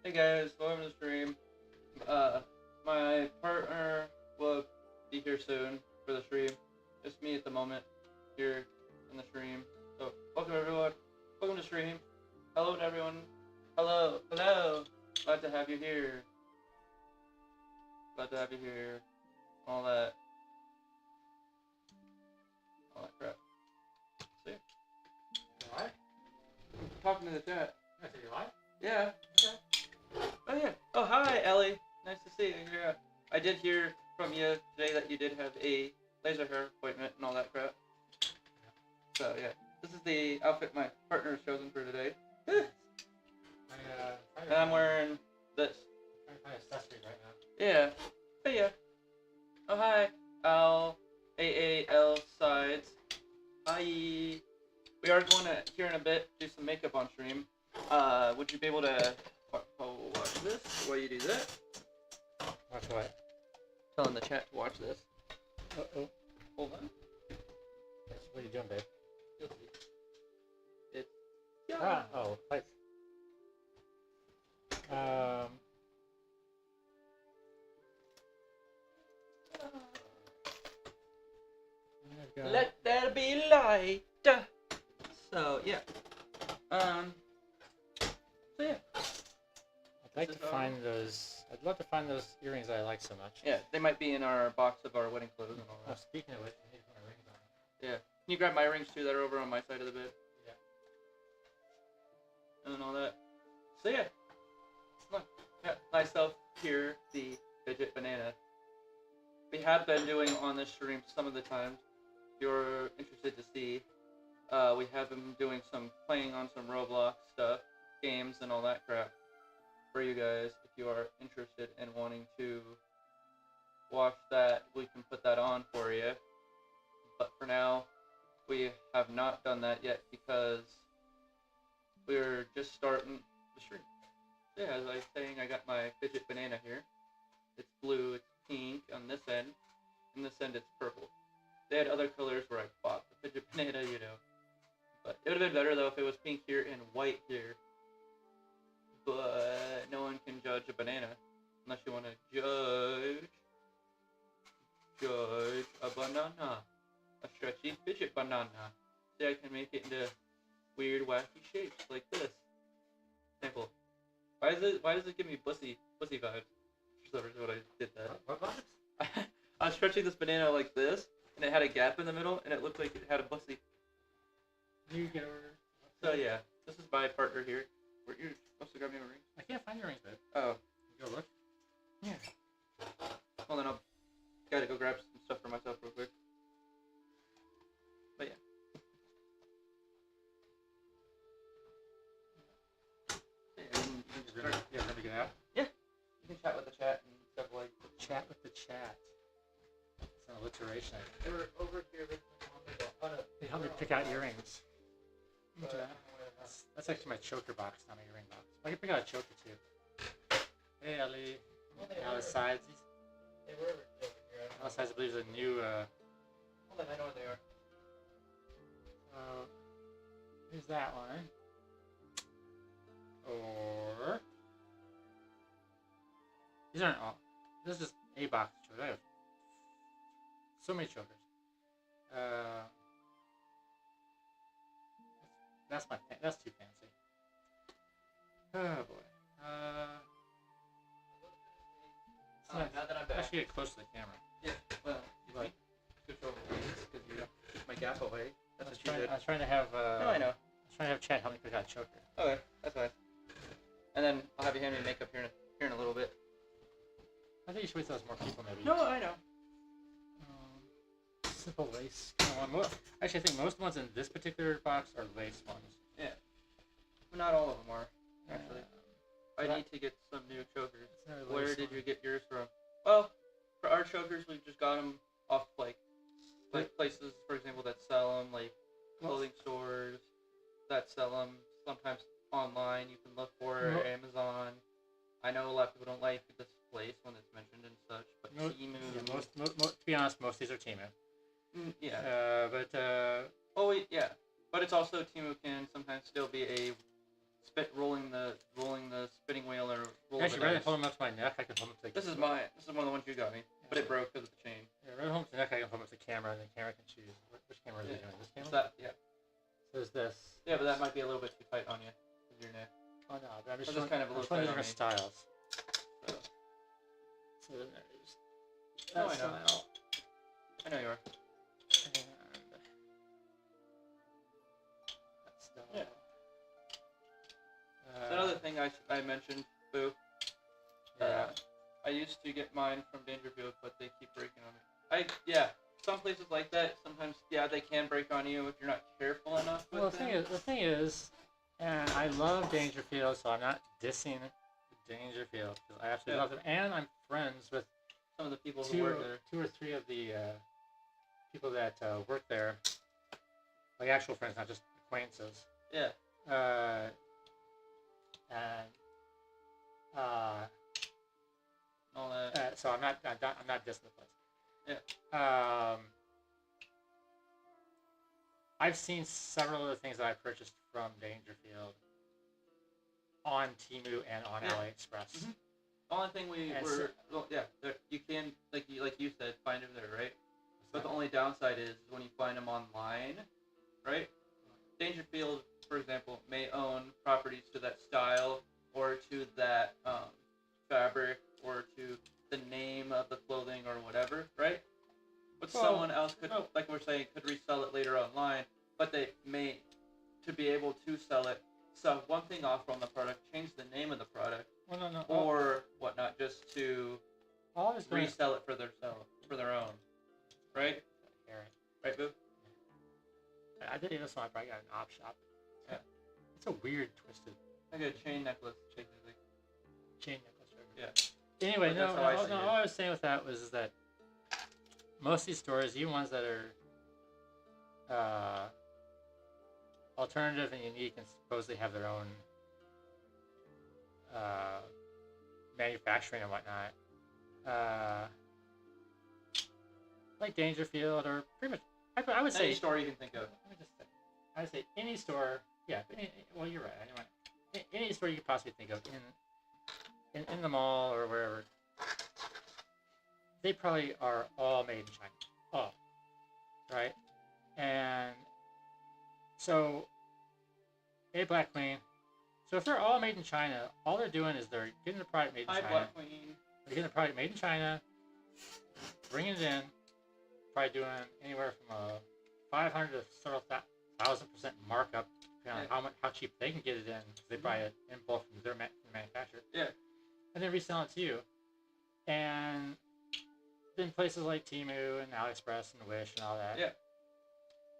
Hey guys, welcome to the stream. Uh, my partner will be here soon for the stream. Just me at the moment here in the stream. So, welcome everyone. Welcome to the stream. Hello to everyone. Hello. Glad to have you here. Glad to have you here. All that crap. See? You live? Talking to the chat. I see you live? Yeah. Oh yeah. Oh hi, Ellie. Nice to see you. Yeah. I did hear from you today that you did have a laser hair appointment and all that crap. So yeah, this is the outfit my partner has chosen for today. And I'm wearing this. I'm trying to find accessories right now. Yeah. Hey yeah. Oh hi, Al. AAL sides. Hi. We are going to here in a bit do some makeup on stream. Would you be able to watch this while you do that? Watch what? Telling the chat to watch this. Uh-oh. Hold on. What are you doing, babe? You'll see. It's Oh, lights. Let there be light. So yeah. So yeah. I'd like to find those. I'd love to find those earrings that I like so much. Yeah, they might be in our box of our wedding clothes and all Oh, that. speaking of which, I need to put my rings on. Yeah. Can you grab my rings too that are over on my side of the bed? Yeah. And all that. So yeah. Look, got myself here, the fidget banana. We have been doing on this stream some of the times. If you're interested to see, we have been doing some playing on some Roblox stuff, games and all that crap for you guys. If you are interested in wanting to watch that, we can put that on for you. But for now, we have not done that yet because we're just starting the stream. Yeah, as I was saying, I got my fidget banana here. It's blue, it's pink on this end, and this end it's purple. They had other colors where I bought the fidget banana, you know. But it would have been better though if it was pink here and white here. But no one can judge a banana unless you want to judge a banana. A stretchy fidget banana. See, I can make it into weird, wacky shapes like this. Example. Why does it give me pussy vibes? For some reason when I did that. What vibes? I was stretching this banana like this, and it had a gap in the middle, and it looked like it had a pussy. You get over. So yeah, this is my partner here. You're supposed to grab me a ring? I can't find your rings, babe. Oh. You go look. Yeah. Well then I'll gotta go grab some stuff for myself real quick. But yeah. You're gonna get out? Yeah. You can chat with the chat and stuff like that. Chat with the chat. It's an alliteration. They were over here They helped me pick out earrings. That's actually my choker box, not my earring box. I can pick out a choker too. Hey, Ellie. Now the sides. They were over here. Now the sides, I believe, is a new. Hold on, I know where they are. Here's that one. Or these aren't all. This is just a box of chokers. I have so many chokers. That's too fancy. Oh boy. Now that I'm back. I should get close to the camera. Yeah. Well, you What? might switch over because you took my gap away. That's what you did. I was trying to have. No, I know. I was trying to have Chad help me pick out a choker. Okay, that's fine. And then I'll have you hand me makeup here in a little bit. I think you should wait till there's more people, maybe. No, I know. Simple lace. Actually, I think most ones in this particular box are lace ones. Yeah. But not all of them are, actually. I need to get some new chokers. Where did you get yours from? Well, for our chokers, we just got them off, like places, for example, that sell them, like clothing stores that sell them. Sometimes online, you can look for Amazon. I know a lot of people don't like this place when it's mentioned and such, but Temu. Yeah, to be honest, most of these are Temu. Yeah. But Oh, yeah. But it's also Temu can sometimes still be a rolling the spinning wheel or rolling Actually, the rather dice. than hold them up to my neck, I can hold them to the This is mine. This is one of the ones you got me, but it broke because of the chain. Yeah, rather than hold them to the neck, I can hold them up to the camera, and the camera can choose. Which camera are they doing? This Is camera? that, yeah. So there's this. Yeah, but that might be a little bit too tight on you with your neck. Oh no, but I'm just Or showing, just kind of a I'm little showing the tight on different me. styles. So. So then there's Oh, that I know. style. I know you are. And that style. Yeah. Another thing I mentioned, Boo. Yeah. I used to get mine from Dangerfield, but they keep breaking on me. Some places like that, sometimes, they can break on you if you're not careful enough with Well, them. the thing is, and I love Dangerfield, so I'm not dissing Dangerfield because I absolutely love them, and I'm friends with some of the people who work there. 2 or 3 of the people that work there, like actual friends, not just acquaintances. Yeah. And All that. so I'm not dissing the place. Yeah. I've seen several of the things that I purchased from Dangerfield on Temu and on AliExpress. Mm-hmm. The only thing you can, like you said, find them there, right? But the only downside is when you find them online, right? Dangerfield, for example, may own properties to that style or to that fabric or to the name of the clothing or whatever, right? But someone else could, like we're saying, could resell it later online, but they may, to be able to sell it, sell one thing off from the product, change the name of the product, or whatnot, just to resell it for their own, right? Right, Boo? I did this one. I probably got an op shop. Yeah. It's a weird, twisted Like a chain necklace, basically. chain necklace. Yeah. Anyway, But that's how I see it. all I was saying with that was that most of these stores, even ones that are alternative and unique and supposedly have their own manufacturing and whatnot, like Dangerfield or pretty much, I would say Any store you can think of. I would say any store. Yeah. Well, you're right. Any store you could possibly think of in the mall or wherever. They probably are all made in China. All. Right? And so, Black Queen. So if they're all made in China, all they're doing is they're getting the product made in China. Black Queen. They're getting the product made in China, bringing it in, probably doing anywhere from a 500 to several 1,000% markup, depending on how cheap they can get it in, because they buy it in bulk from the manufacturer. Yeah. And then resell it to you. And then places like Temu and AliExpress and Wish and all that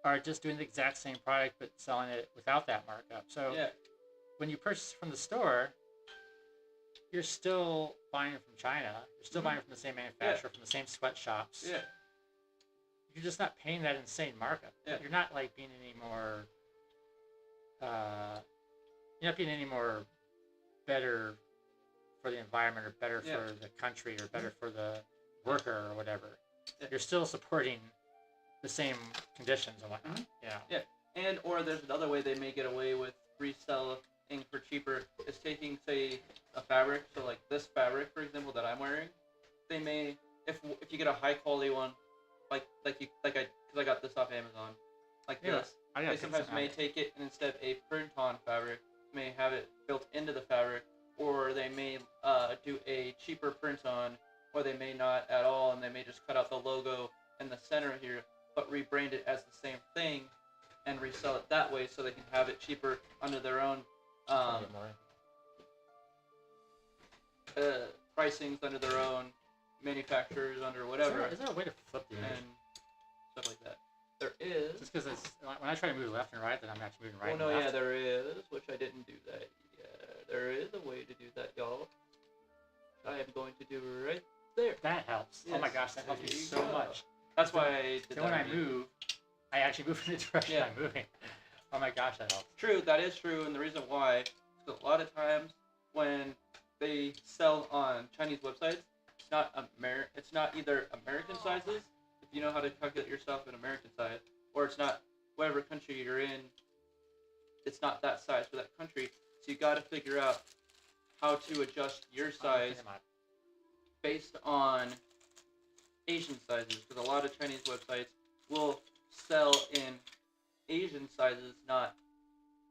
are just doing the exact same product but selling it without that markup. So when you purchase from the store, you're still buying from China. You're still buying from the same manufacturer, from the same sweatshops. Yeah. You're just not paying that insane markup. Yeah. You're not like being any more. You're not being any more better for the environment, or better for the country, or better for the worker, or whatever. Yeah. You're still supporting the same conditions and whatnot. Yeah. And or there's another way they may get away with reselling for cheaper is taking, say, a fabric. So like this fabric, for example, that I'm wearing, they may, if you get a high quality one, because I got this off Amazon, this. They sometimes may take it and instead of a print-on fabric, may have it built into the fabric, or they may do a cheaper print-on, or they may not at all, and they may just cut out the logo in the center here, but rebrand it as the same thing and resell it that way, so they can have it cheaper under their own pricings, under their own manufacturers, under whatever. Is there a way to flip the image? And stuff like that. There is. Just because when I try to move left and right, then I'm actually moving right and left. and left. There is, which I didn't do that yet. There is a way to do that, y'all. I am going to do right there. That helps. Yes. Oh my gosh, that helps me so much. That's why I did that. Then when I move, I actually move in the direction I'm moving. Oh my gosh, that helps. True, that is true, and the reason why is a lot of times when they sell on Chinese websites, it's not either American sizes, if you know how to calculate yourself in American size, or it's not whatever country you're in, it's not that size for that country. So you got to figure out how to adjust your size based on Asian sizes, because a lot of Chinese websites will sell in Asian sizes, not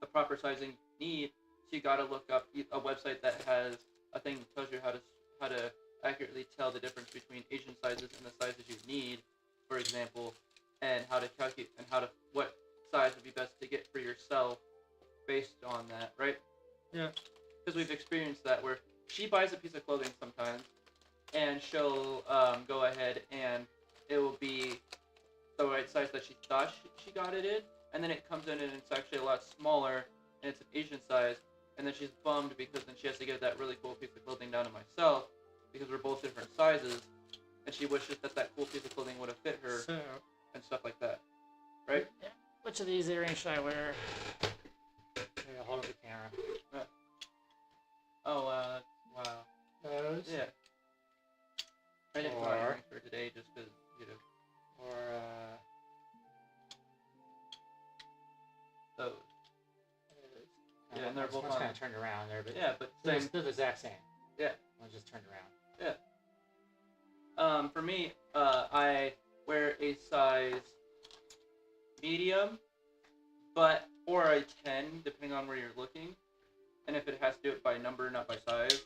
the proper sizing you need. So you got to look up a website that has a thing that tells you how to accurately tell the difference between Asian sizes and the sizes you need, for example, and how to calculate and what size would be best to get for yourself based on that, right? Yeah. Because we've experienced that where she buys a piece of clothing sometimes, and she'll go ahead and it will be the right size that she thought she got it in, and then it comes in and it's actually a lot smaller, and it's an Asian size, and then she's bummed because then she has to give that really cool piece of clothing down to myself because we're both different sizes, and she wishes that cool piece of clothing would have fit her, and stuff like that, right? Yeah. Which of these earrings should I wear? Yeah, hold up the camera. Wow. Those? Yeah. I didn't buy earrings for today just because, Or, those. Yeah, and they're both kind of turned around there, but yeah, but they're the exact same. Yeah. One just turned around. Yeah. For me, I wear a size medium, or a 10, depending on where you're looking, and if it has to do it by number, not by size.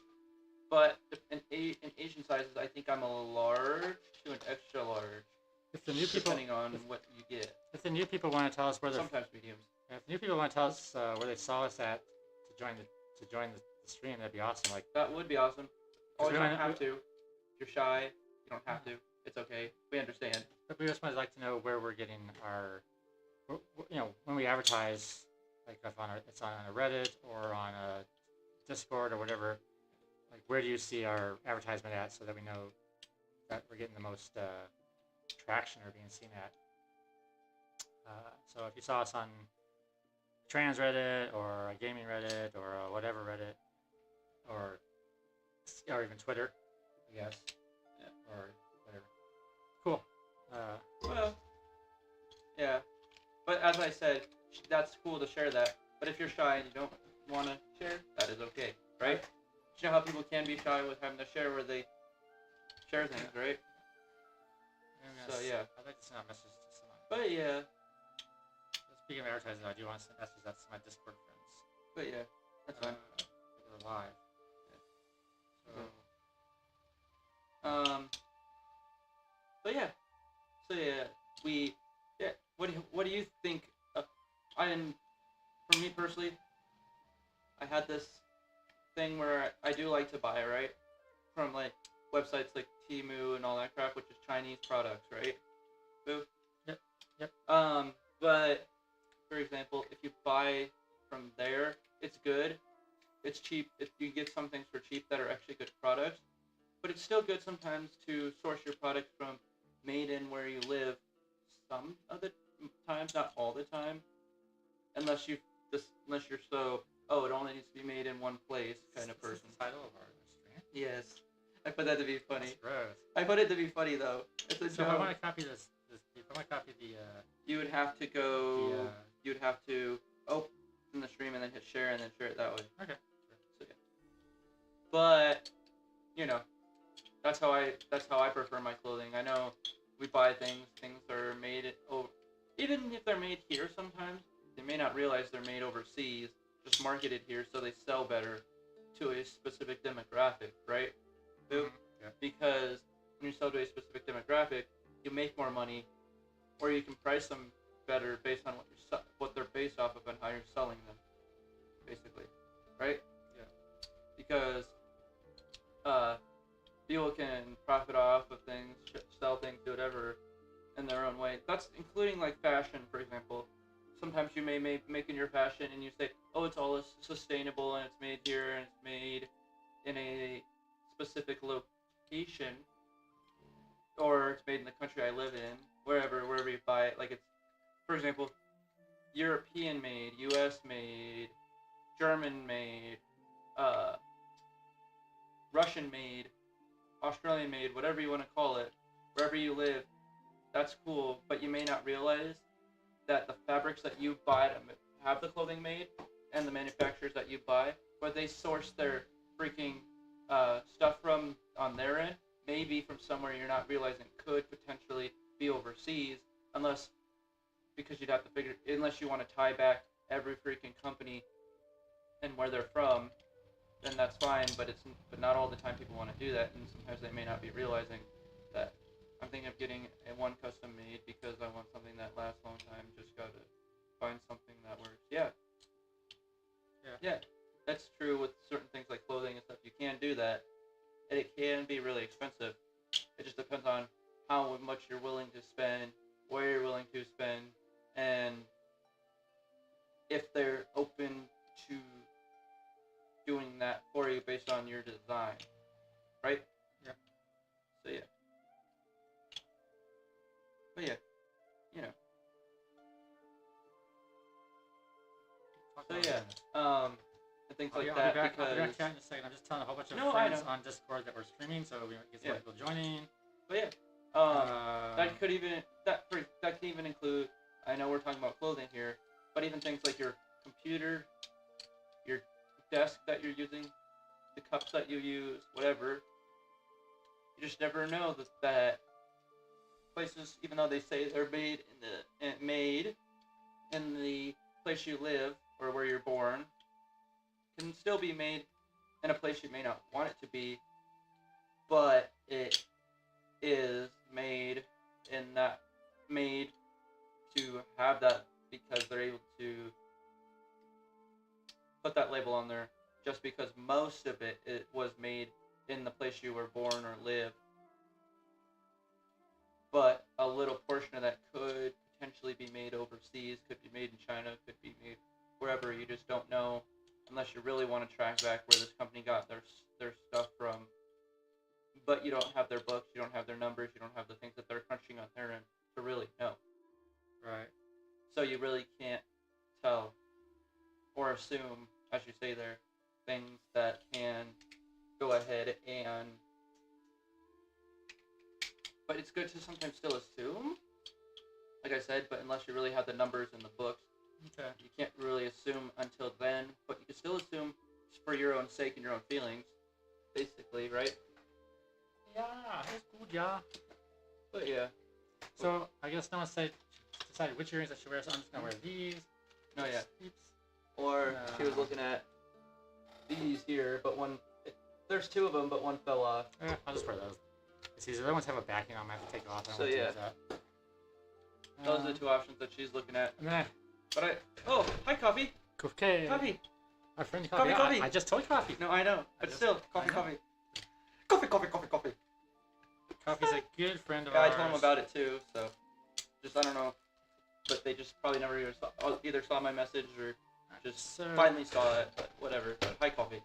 But in Asian sizes, I think I'm a large to an extra large. If the new people, depending on what you get. If the new people want to tell us where they're sometimes mediums. If new people want to tell us where they saw us at to join the stream, that'd be awesome. Like that would be awesome. Oh, you don't have to. If you're shy, you don't have to. It's okay. We understand. But we just would like to know where we're getting our, when we advertise, like if it's on a Reddit or on a Discord or whatever. Like where do you see our advertisement at, so that we know that we're getting the most traction or being seen at. So if you saw us on trans Reddit or a gaming Reddit or a whatever Reddit or even Twitter, I guess, or whatever. Cool. Well, yeah, but as I said, that's cool to share that. But if you're shy and you don't want to share, that is okay, right? You know how people can be shy with having to share where they share things, right? So yeah. I'd like to send a message to someone. But yeah. Speaking of advertising, I do want to send a message out to my Discord friends. But yeah, that's fine. We're live. So. But yeah. So yeah, What do you think? For me personally, I had this thing where I do like to buy, right, from like websites like Temu and all that crap, which is Chinese products, right? Boo. Yep. But for example, if you buy from there, it's good. It's cheap. If you get some things for cheap that are actually good products, but it's still good sometimes to source your product from made in where you live. Some of the times, not all the time, unless you're so it only needs to be made in one place kind of person. The title of our stream. Yes, I put that to be funny. That's gross. I put it to be funny though. It's a so joke. if I want to copy this. If I want to copy the. You would have to go. You would have to open the stream and then hit share and then share it that way. Okay. So yeah. But that's how I prefer my clothing. I know we buy things. Things are made even if they're made here sometimes, they may not realize they're made overseas, just marketed here so they sell better to a specific demographic, right? Mm-hmm. Yeah. Because when you sell to a specific demographic, you make more money, or you can price them better based on what they're based off of and how you're selling them, basically, right? Yeah. Because people can profit off of things, sell things, do whatever in their own way. That's including like fashion, for example. Sometimes you may make in your fashion and you say, oh, it's all sustainable and it's made here and it's made in a specific location, or it's made in the country I live in, wherever you buy it. Like it's, for example, European made, US made, German made, Russian made, Australian made, whatever you want to call it, wherever you live, that's cool, but you may not realize that the fabrics that you buy to have the clothing made and the manufacturers that you buy, where they source their freaking stuff from on their end, maybe from somewhere you're not realizing could potentially be overseas, because you'd have to figure, unless you want to tie back every freaking company and where they're from, then that's fine. But not all the time people want to do that, and sometimes they may not be realizing that. I'm thinking of getting one custom made because I want something that lasts a long time. Just gotta find something that works. Yeah. That's true with certain things like clothing and stuff. You can do that, and it can be really expensive. It just depends on how much you're willing to spend, where you're willing to spend, and if they're open to doing that for you based on your design, right? Yeah. So yeah. But yeah, you know. So yeah, and things like that. I'll be back chat in a second. I'm just telling a whole bunch of friends on Discord that we're streaming, so we get some people joining. But yeah, that could even include. I know we're talking about clothing here, but even things like your computer, your desk that you're using, the cups that you use, whatever. You just never know that places, even though they say they're made in the place you live or where you're born, can still be made in a place you may not want it to be, but it is made to have that because they're able to put that label on there, just because most of it was made in the place you were born or live, but a little portion of that could potentially be made overseas, could be made in China, could be made wherever. You just don't know unless you really want to track back where this company got their stuff from. But you don't have their books, you don't have their numbers, you don't have the things that they're crunching on their end to really know. Right. So you really can't tell or assume, as you say there, things that can go ahead and... But it's good to sometimes still assume, like I said, but unless you really have the numbers in the books, okay, you can't really assume until then, but you can still assume for your own sake and your own feelings, basically, right? Yeah, that's good, yeah. But yeah. So, I guess no one decided which earrings I should wear, so I'm just going to wear these. No, yeah. Or she was looking at these here, but there's two of them, but one fell off. I'll just wear those. See, the other ones have a backing on them, I have to take it off. So yeah. Those are the two options that she's looking at. Oh, hi, Coffee. Coffee. Coffee. Our friend Coffee. Coffee. I just told Coffee. No, I know, but still, Coffee. Coffee. Coffee's a good friend of ours. Yeah, I told him about it too, so I don't know, but they just probably never either saw my message or just finally saw it, but whatever. But hi, Coffee.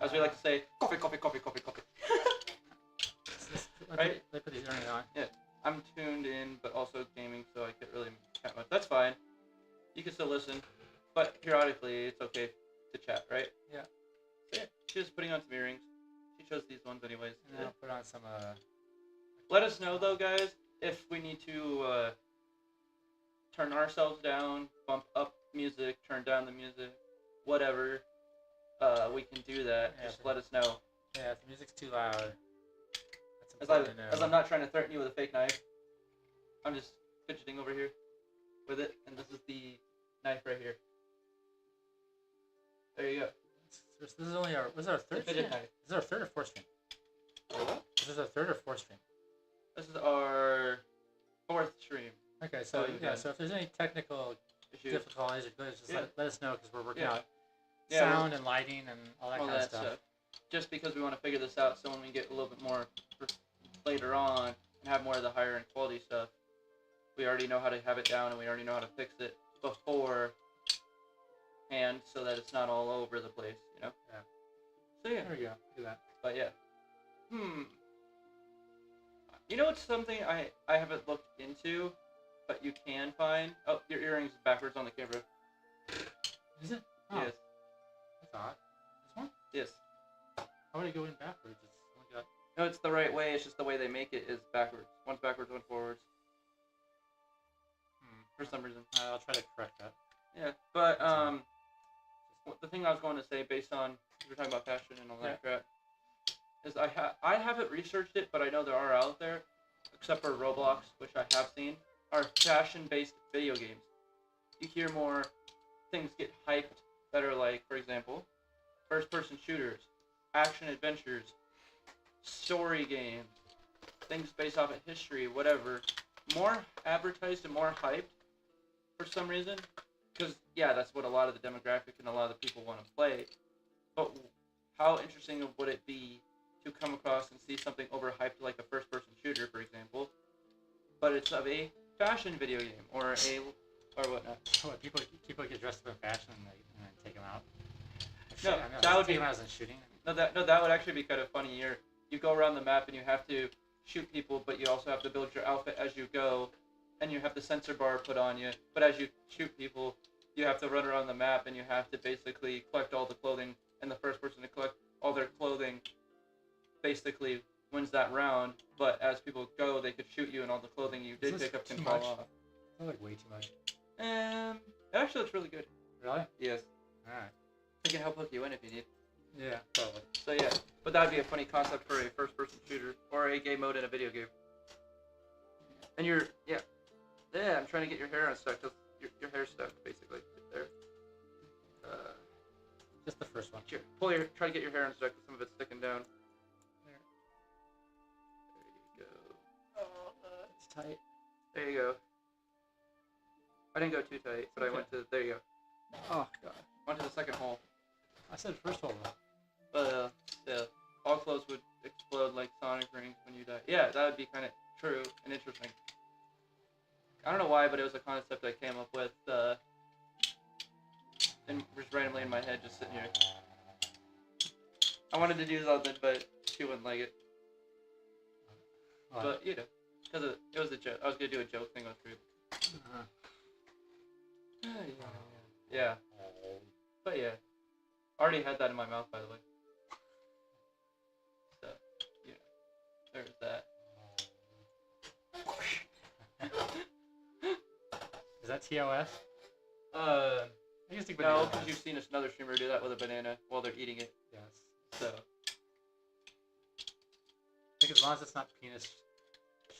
As we like to say, coffee. Right? They put these earrings on. Yeah, I'm tuned in, but also gaming, so I can't really chat much. That's fine. You can still listen, but periodically it's okay to chat, right? Yeah. So yeah, she was putting on some earrings. She chose these ones anyways. And I'll put on some, Let us know, though, guys, if we need to turn ourselves down, bump up music, turn down the music, whatever. We can do that. Yeah, just let us know. Yeah, if the music's too loud. As I'm not trying to threaten you with a fake knife, I'm just fidgeting over here with it, and this is the knife right here. There you go. This is only our. Was our third stream? Knife. Is this our third or fourth stream? What? This is our third or fourth stream? This is our fourth stream. Okay, so so if there's any technical difficulties, just let us know, because we're working out sound and lighting and all that kind of stuff. Just because we want to figure this out, so when we get a little bit more later on and have more of the higher end quality stuff, we already know how to have it down and we already know how to fix it beforehand, so that it's not all over the place, you know? Yeah. So yeah. There we go. Do that. But yeah. You know, it's something I haven't looked into, but you can find. Oh, your earrings backwards on the camera. Is it? Oh. Yes. That's odd. This one? Yes. How would it go in backwards? No, it's the right way. It's just the way they make it is backwards. One's backwards, one's forwards. For some reason. I'll try to correct that. Yeah, but the thing I was going to say, based on we were talking about fashion and all that crap, is I haven't researched it, but I know there are out there, except for Roblox, which I have seen, are fashion-based video games. You hear more things get hyped that are like, for example, first-person shooters, action adventures, story games, things based off of history, whatever, more advertised and more hyped for some reason. Because, yeah, that's what a lot of the demographic and a lot of the people want to play. But how interesting would it be to come across and see something overhyped like a first-person shooter, for example, but it's of a fashion video game or whatnot. What, people get dressed up in fashion and then take them out? No, that would be... Take them out as in shooting? No, that would actually be kind of funny. You go around the map and you have to shoot people, but you also have to build your outfit as you go, and you have the sensor bar put on you. But as you shoot people, you have to run around the map and you have to basically collect all the clothing, and the first person to collect all their clothing basically wins that round. But as people go, they could shoot you, and all the clothing you did pick up can fall off. That's like way too much. Actually, it's really good. Really? Yes. Alright. I can help hook you in if you need. Yeah, probably. So yeah, but that would be a funny concept for a first-person shooter or a game mode in a video game. And yeah, I'm trying to get your hair unstuck. Your hair's stuck basically there. Just the first one. Here, try to get your hair unstuck because some of it's sticking down. There you go. Oh, it's tight. There you go. I didn't go too tight, but I went to. There you go. Oh god. Went to the second hole. I said first hole. But yeah, all clothes would explode like Sonic rings when you die. Yeah, that would be kind of true and interesting. I don't know why, but it was a concept I came up with, and just randomly in my head, just sitting here. I wanted to do something, but she wouldn't like it. What? But you know, because it was a joke. I was gonna do a joke thing with Ruth. Yeah. But yeah, I already had that in my mouth, by the way. So, yeah, there's that. Is that TOS? I guess no, because you've seen another streamer do that with a banana while they're eating it. Yes. So. I think as long as it's not penis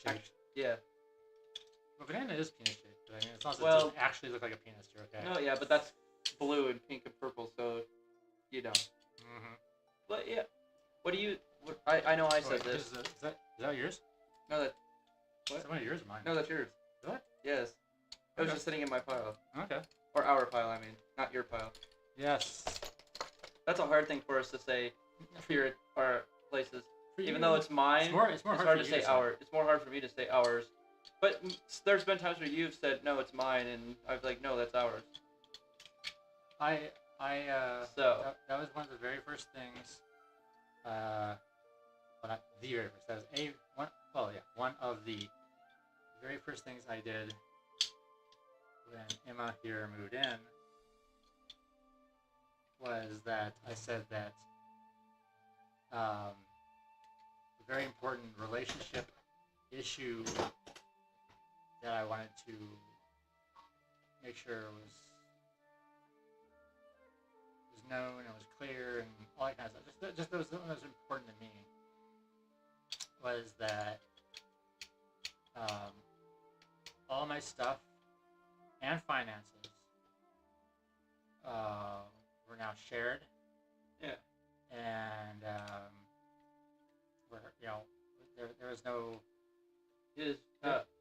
shaped. Yeah. Well, banana is penis shaped, but I mean, as long as it doesn't actually look like a penis, you're okay. No, yeah, but that's blue and pink and purple, so you know. Mm-hmm. But yeah, what do you? I know I said this. Is that yours? No, that. What? Is that one of yours or mine? No, that's yours. What? Yes. It was just sitting in my pile. Okay. Or our pile, I mean, not your pile. Yes. That's a hard thing for us to say here at our places. For even you, though it's mine, it's hard to say ours. It's more hard for me to say ours. But there's been times where you've said, no, it's mine, and I've like, no, that's ours. So that was one of the very first things. Well, not the very first. That was one of the very first things I did when Emma here moved in was that I said that a very important relationship issue that I wanted to make sure was known and was clear and all that kind of stuff. Just that was important to me was that all my stuff and finances were now shared. Yeah. And there was no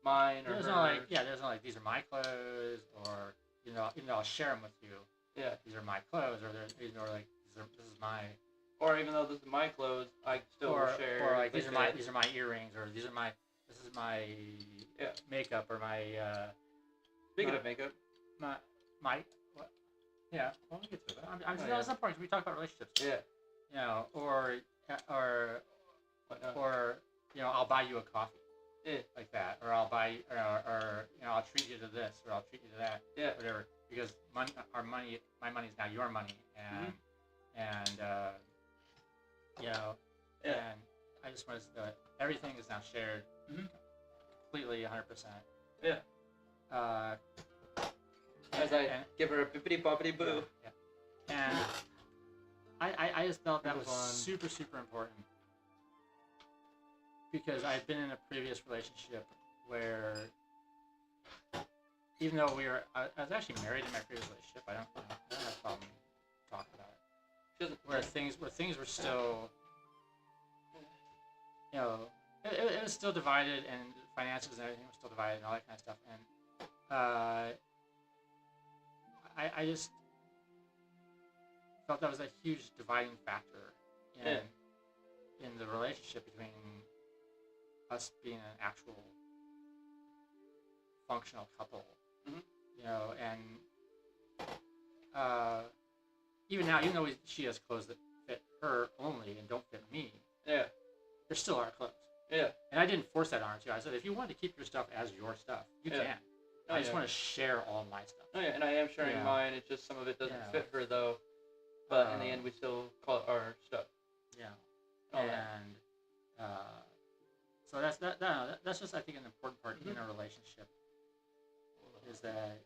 mine or there's no like there's no like these are my clothes or even though I'll share them with you. Yeah. These are my clothes or this is my. Or even though this is my clothes, I still will share. Or like these are my earrings or this is my makeup or my. Speaking of makeup. My what? Yeah. Well, we'll get to it. At some point we talk about relationships. Yeah. You know, or I'll buy you a coffee. Yeah. Like that, or I'll buy, or I'll treat you to this, or I'll treat you to that. Yeah. Whatever. Because my money is now your money, and and I just want to everything is now shared, completely, 100%. Yeah. As I give her a bippity boppity boo. Yeah. And I just felt that was Move on. super, super important. Because I've been in a previous relationship where, even though I was actually married in my previous relationship. I don't have a problem talking about it. Where things were still, it was still divided, and finances and everything was still divided, and all that kind of stuff. And I just felt that was a huge dividing factor in the relationship between us being an actual functional couple, and even now, even though she has clothes that fit her only and don't fit me, they're still our clothes. Yeah. And I didn't force that on her too. I said, if you want to keep your stuff as your stuff, you can. I just want to share all my stuff. Oh yeah, and I am sharing mine. It's just some of it doesn't fit her though. But in the end, we still call it our stuff. Yeah. Oh, And so that's just, I think, an important part in a relationship, is that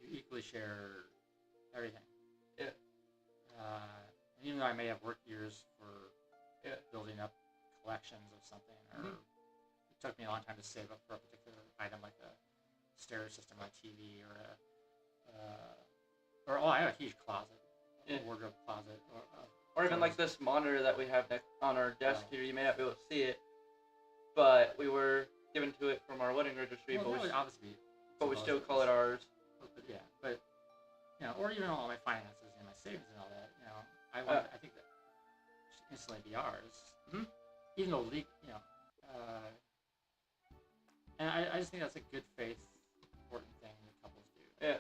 you equally share everything. Yeah. And even though I may have worked years for building up collections of something, or it took me a long time to save up for a particular item, like a stereo system on a TV, or I have a huge closet, a wardrobe closet, or even like this monitor that we have on our desk here. You may not be able to see it, but we were given to it from our wedding registry. Well, that would obviously be, but we still call it ours. But or even all my finances and my savings and all that. I think that should instantly be ours. Even though and I just think that's a good faith, important thing that couples do. Yeah.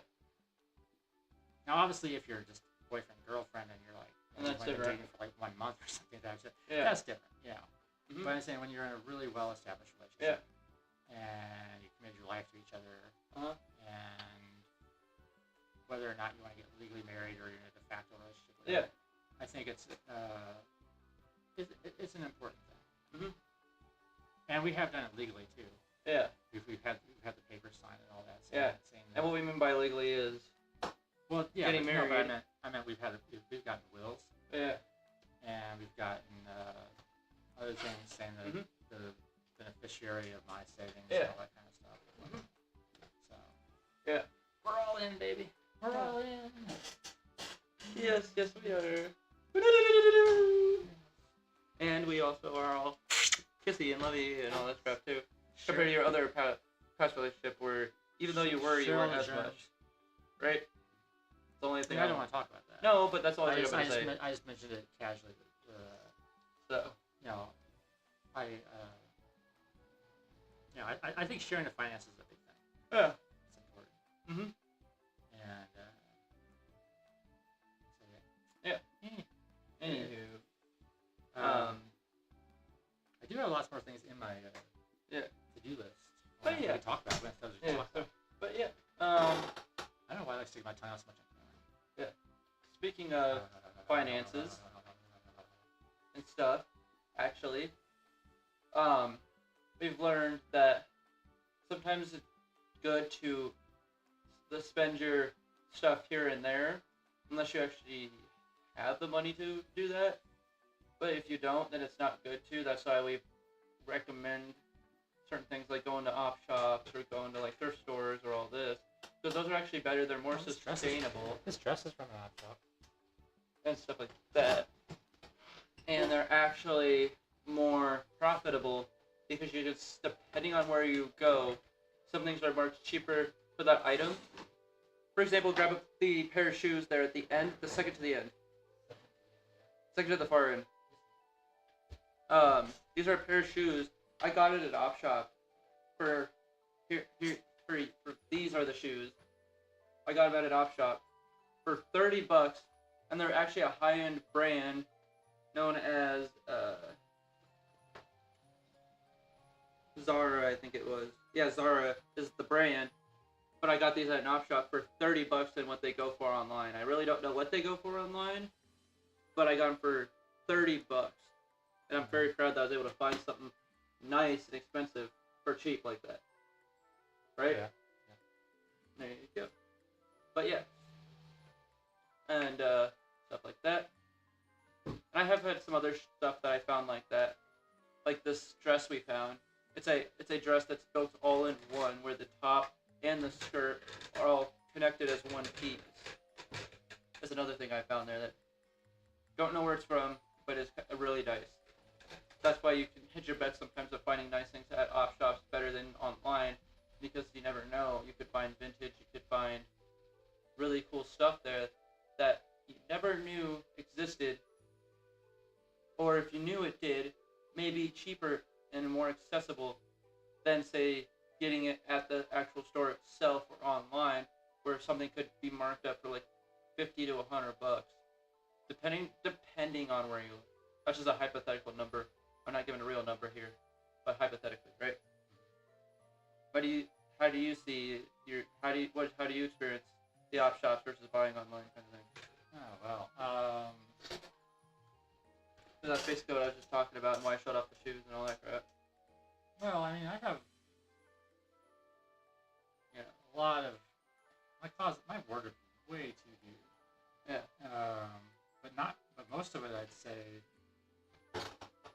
Now, obviously, if you're just boyfriend girlfriend and you're like, and that's dating for like 1 month or something, that's different. But I'm saying when you're in a really well-established relationship, and you committed your life to each other, and whether or not you want to get legally married or you're in a de facto relationship, I think it's an important thing. And we have done it legally too. Yeah. We've had the papers signed and all that. Saying and what we mean by legally is getting married. No, but I meant we've gotten wills. Yeah. And we've gotten other things saying that the beneficiary of my savings and all that kind of stuff. So. Yeah. We're all in, baby. We're all in. Yes, we are. And we also are all kissy and lovey and all that crap too. Sure. Compared to your other past relationship where even though you weren't as much. Right? It's the only thing I don't want to talk about that. No, but that's the only thing I'm going to say. I just mentioned it casually. I think sharing the finances is a big thing. Yeah. It's important. And Anywho. I do have lots more things in my to-do list. But we can talk about it. But yeah. I don't know why I like sticking my tongue out so much. Yeah. Speaking of finances and stuff, actually, we've learned that sometimes it's good to spend your stuff here and there, unless you actually have the money to do that. But if you don't, then it's not good to. That's why we recommend certain things like going to op shops or going to like thrift stores or all this. Because those are actually better. They're more sustainable. This dress is from an op shop. And stuff like that. And they're actually more profitable because you just, depending on where you go, some things are much cheaper for that item. For example, grab the pair of shoes there at the end, the second to the end. Second to the far end. These are a pair of shoes. I got it at Op Shop. For these are the shoes. I got them at an Op Shop for $30, and they're actually a high-end brand known as Zara, I think it was. Yeah, Zara is the brand. But I got these at an Op Shop for $30 than what they go for online. I really don't know what they go for online, but I got them for $30. And I'm very proud that I was able to find something nice and expensive for cheap like that. Right? Yeah. There you go. But yeah. And stuff like that. this dress we found. It's a dress that's built all in one, where the top and the skirt are all connected as one piece. That's another thing I found there that don't know where it's from, but it's really nice. That's why you can hedge your bets sometimes of finding nice things at op shops better than online, because you never know. You could find vintage, you could find really cool stuff there that you never knew existed, or if you knew it did, maybe cheaper and more accessible than, say, getting it at the actual store itself or online, where something could be marked up for like $50 to $100, depending on where you live. That's just a hypothetical number. I'm not giving a real number here, but hypothetically, right? How do you experience the op shops versus buying online kind of thing? Oh well. That's basically what I was just talking about, and why I shut off the shoes and all that crap. Well, I mean, I have a lot of my wardrobe is way too huge. Yeah. But most of it, I'd say,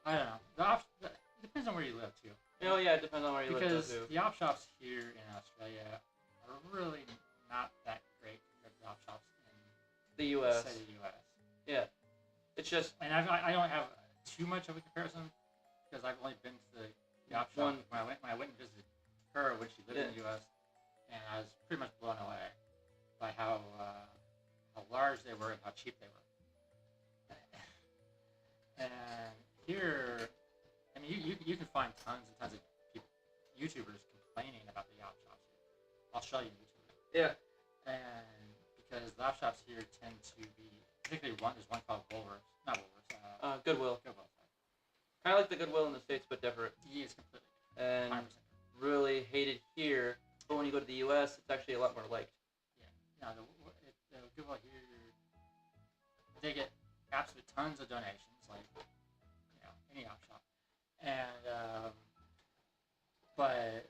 I don't know. It depends on where you live too. Oh yeah, it depends on where you live too. Because the op shops here in Australia are really not that great compared to the op shops in the U.S. Say the U.S. Yeah, it's just. And I don't have too much of a comparison because I've only been to the op shop when I went and visited her when she lived in the U.S. and I was pretty much blown away by how large they were and how cheap they were. And here, I mean, you can find tons and tons of people, YouTubers complaining about the op shops here. I'll show you YouTubers. Yeah. And because the op shops here tend to be, particularly there's one called Woolworths, not Woolworths. Goodwill. Goodwill. Kind of like the Goodwill in the States, but different. Yeah, it's completely different. And 100%. Really hated here, but when you go to the U.S., it's actually a lot more liked. Yeah. No, the Goodwill here, they get absolute tons of donations, like any op shop, and but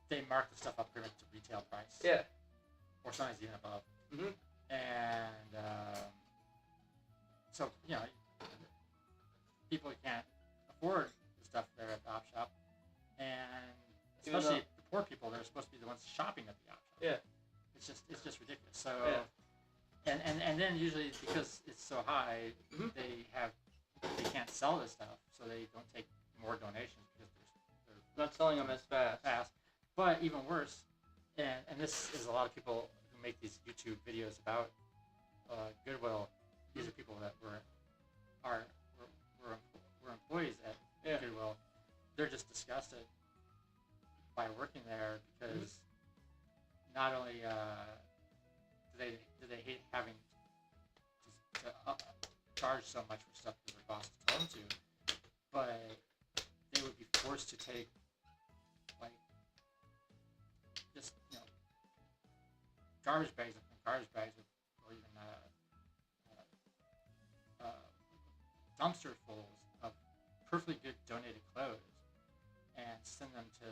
they mark the stuff up pretty much to retail price. Yeah. Or sometimes even above. Mm-hmm. And so people can't afford the stuff there at the op shop, and especially the poor people, they're supposed to be the ones shopping at the op shop. Yeah. It's just ridiculous. So and then usually because it's so high, they can't sell this stuff, so they don't take more donations because they're not selling them as fast. But even worse, and this is a lot of people who make these YouTube videos about Goodwill. These are people that were employees at Goodwill. They're just disgusted by working there because not only do they hate having to charge so much for stuff that their bosses told them to, but they would be forced to take just garbage bags or even dumpster fulls of perfectly good donated clothes and send them to the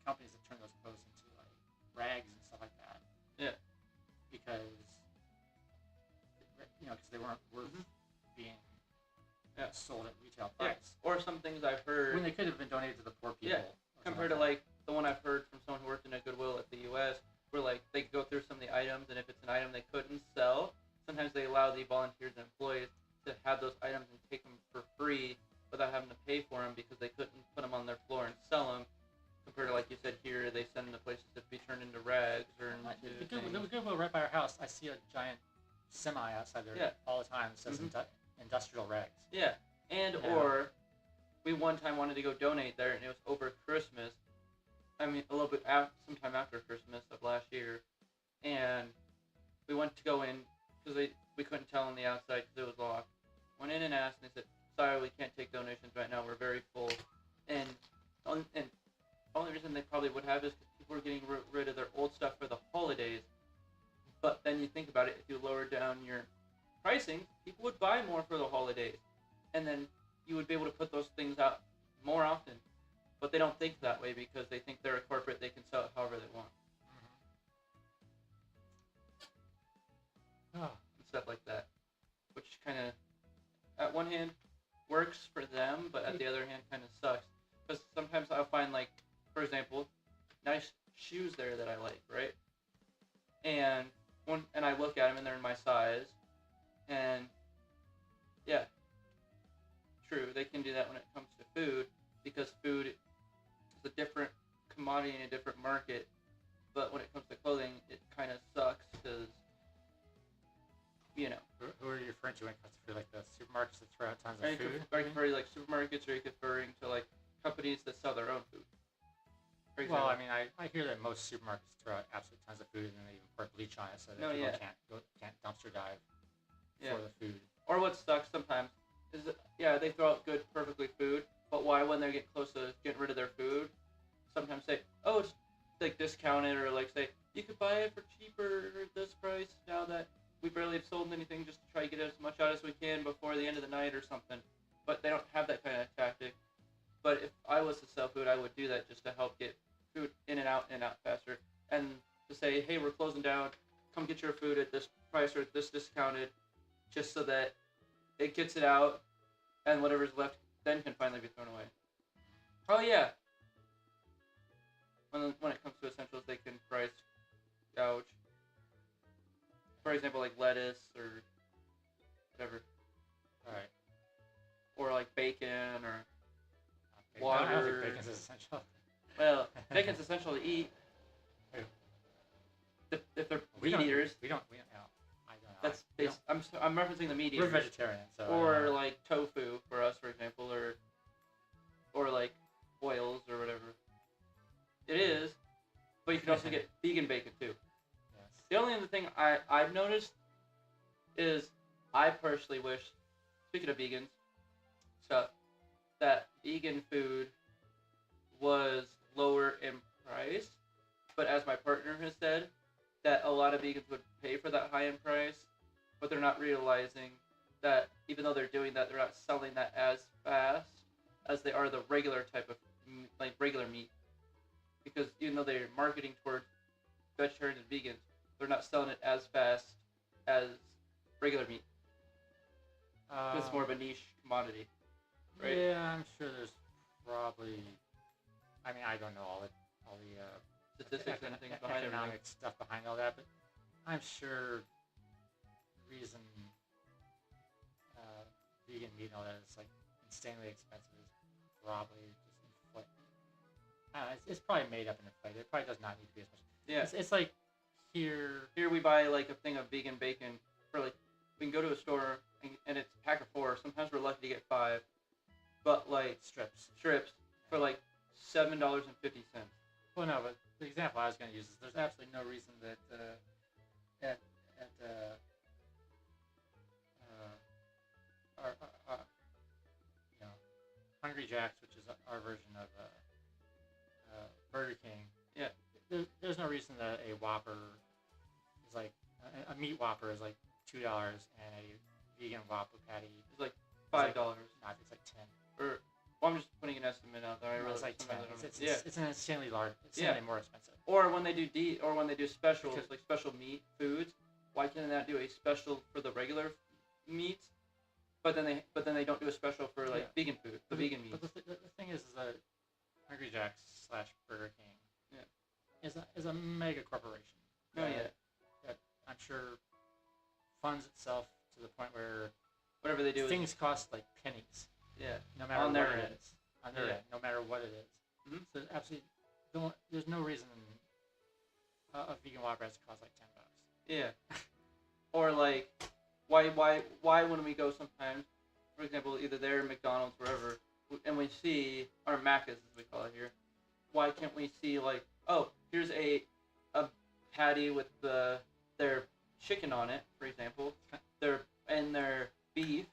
companies that turn those clothes into rags and stuff like that. Yeah. Because they weren't worth being sold at retail price. Yeah. Or some things I've heard when they could have been donated to the poor people. Yeah. Compared to the one I've heard from someone who worked in a Goodwill at the U.S., where they go through some of the items, and if it's an item they couldn't sell, sometimes they allow the volunteers and employees to have those items and take them for free without having to pay for them because they couldn't put them on their floor and sell them. Compared to, like you said, here they send them to places to be turned into rags or into the Goodwill right by our house. I see a giant semi outside there all the time that says industrial rags. Yeah, or we one time wanted to go donate there, and it was over Christmas. I mean, a little bit sometime after Christmas of last year, and we went to go in because we couldn't tell on the outside because it was locked. Went in and asked, and they said, "Sorry, we can't take donations right now. We're very full." And the only reason they probably would have is because people were getting rid of their old stuff for the holidays. But then you think about it, if you lower down your pricing, people would buy more for the holidays. And then you would be able to put those things out more often. But they don't think that way because they think they're a corporate, they can sell it however they want. And stuff like that. Which kind of, at one hand, works for them, but at the other hand, kind of sucks. Because sometimes I'll find, like, for example, nice shoes there that I like, right? And I look at them and they're in my size, and yeah, true, they can do that when it comes to food, because food is a different commodity in a different market. But when it comes to clothing, it kind of sucks because, you know. Who are you referring to when it comes to food? Like the supermarkets that throw out tons of food? Are you referring to like supermarkets, or are you referring to like companies that sell their own food? Well, I mean, I hear that most supermarkets throw out absolute tons of food and then they even pour bleach on it so that people can't dumpster dive for the food. Or what sucks sometimes is that, they throw out good, perfectly food, but why when they get close to getting rid of their food, sometimes say, oh, it's like discounted, or like say, you could buy it for cheaper at this price now that we barely have sold anything, just to try to get as much out as we can before the end of the night or something. But they don't have that kind of tactic. But if I was to sell food, I would do that just to help get food in and out faster. And to say, hey, we're closing down, come get your food at this price or this discounted, just so that it gets it out, and whatever's left then can finally be thrown away. Oh yeah. When it comes to essentials, they can price gouge. For example, like lettuce or whatever. Alright. Or like bacon or water. I don't think bacon's essential. Well, bacon's essential to eat. If they're meat eaters. We don't know. I don't know. That's I'm referencing the meat eaters. We're vegetarians, so. Or like tofu for us, for example, or like oils or whatever. It is, but you can also get vegan bacon too. Yes. The only other thing I've noticed is I personally wish, speaking of vegans stuff, that vegan food was lower in price. But as my partner has said, that a lot of vegans would pay for that high in price, but they're not realizing that even though they're doing that, they're not selling that as fast as they are the regular type of, like regular meat. Because even though they're marketing towards vegetarians and vegans, they're not selling it as fast as regular meat. It's more of a niche commodity, right? Yeah, I'm sure there's probably. I mean, I don't know all the statistics and things behind economic stuff behind all that, but I'm sure the reason vegan meat and all that is like insanely expensive is probably just inflated. It's probably made up and inflated. It probably does not need to be as much. Yeah. It's like here we buy like a thing of vegan bacon for like, we can go to a store and it's a pack of 4. Sometimes we're lucky to get 5, but like strips for like $7.50. Well, no, but the example I was going to use is there's absolutely no reason that at our Hungry Jack's, which is our version of Burger King. Yeah. There's no reason that a Whopper is like a meat Whopper is like $2 and a vegan Whopper patty is like $5. No, it's like 10. Or well, I'm just putting an estimate out there. It's like 10. It's an insanely large. It's insanely more expensive. Or when they do specials, like special meat foods, why can't they not do a special for the regular meats? But then they don't do a special for like vegan food, vegan meats. But the thing is that Hungry Jack's / Burger King is a mega corporation. That I'm sure funds itself to the point where whatever they do, things cost like pennies. Yeah. No matter what it is. On their end, no matter what it is. Mm-hmm. So absolutely, there's no reason a vegan Whopper has to cost like $10. Yeah. Or like, why when we go sometimes, for example, either there or McDonald's, wherever, and we see, or Macca's as we call it here, why can't we see like, oh, here's a patty with their chicken on it, for example, their beef,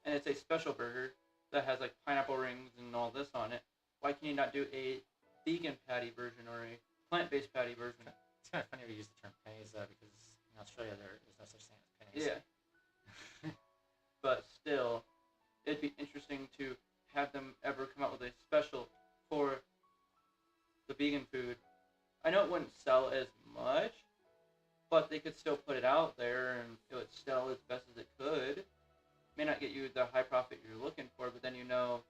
and it's a special burger that has like pineapple rings and all this on it. Why can you not do a vegan patty version or a plant-based patty version? It's kind of funny we use the term pennies because in Australia there is no such thing as pennies. Yeah. But still, it'd be interesting to have them ever come out with a special for the vegan food. I know it wouldn't sell as much, but they could still put it out there and it would sell as best as it could. may not get you the high profit you're looking for, but then you know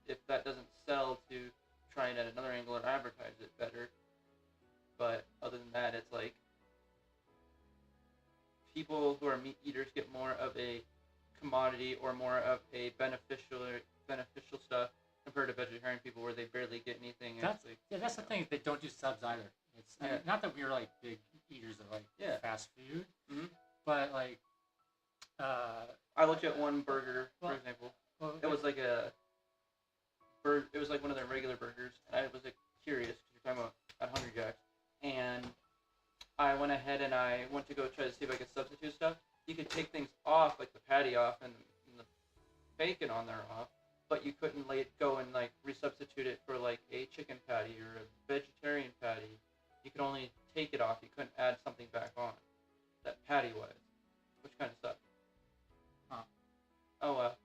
if that doesn't sell to try it at another angle or advertise it better. But other than that, it's like people who are meat eaters get more of a commodity or more of a beneficial stuff compared to vegetarian people where they barely get anything. That's the thing. They don't do subs either. It's not that we're like big eaters of like fast food, but like I looked at one burger, for example. It was like it was like one of their regular burgers, and I was like curious because you're talking about at Hungry Jack's, and I went ahead and I went to go try to see if I could substitute stuff. You could take things off, like the patty off and the bacon on there off, but you couldn't go and like resubstitute it for like a chicken patty or a vegetarian patty. You could only take it off. You couldn't add something back on that patty was, which kind of sucked. Huh. Oh well.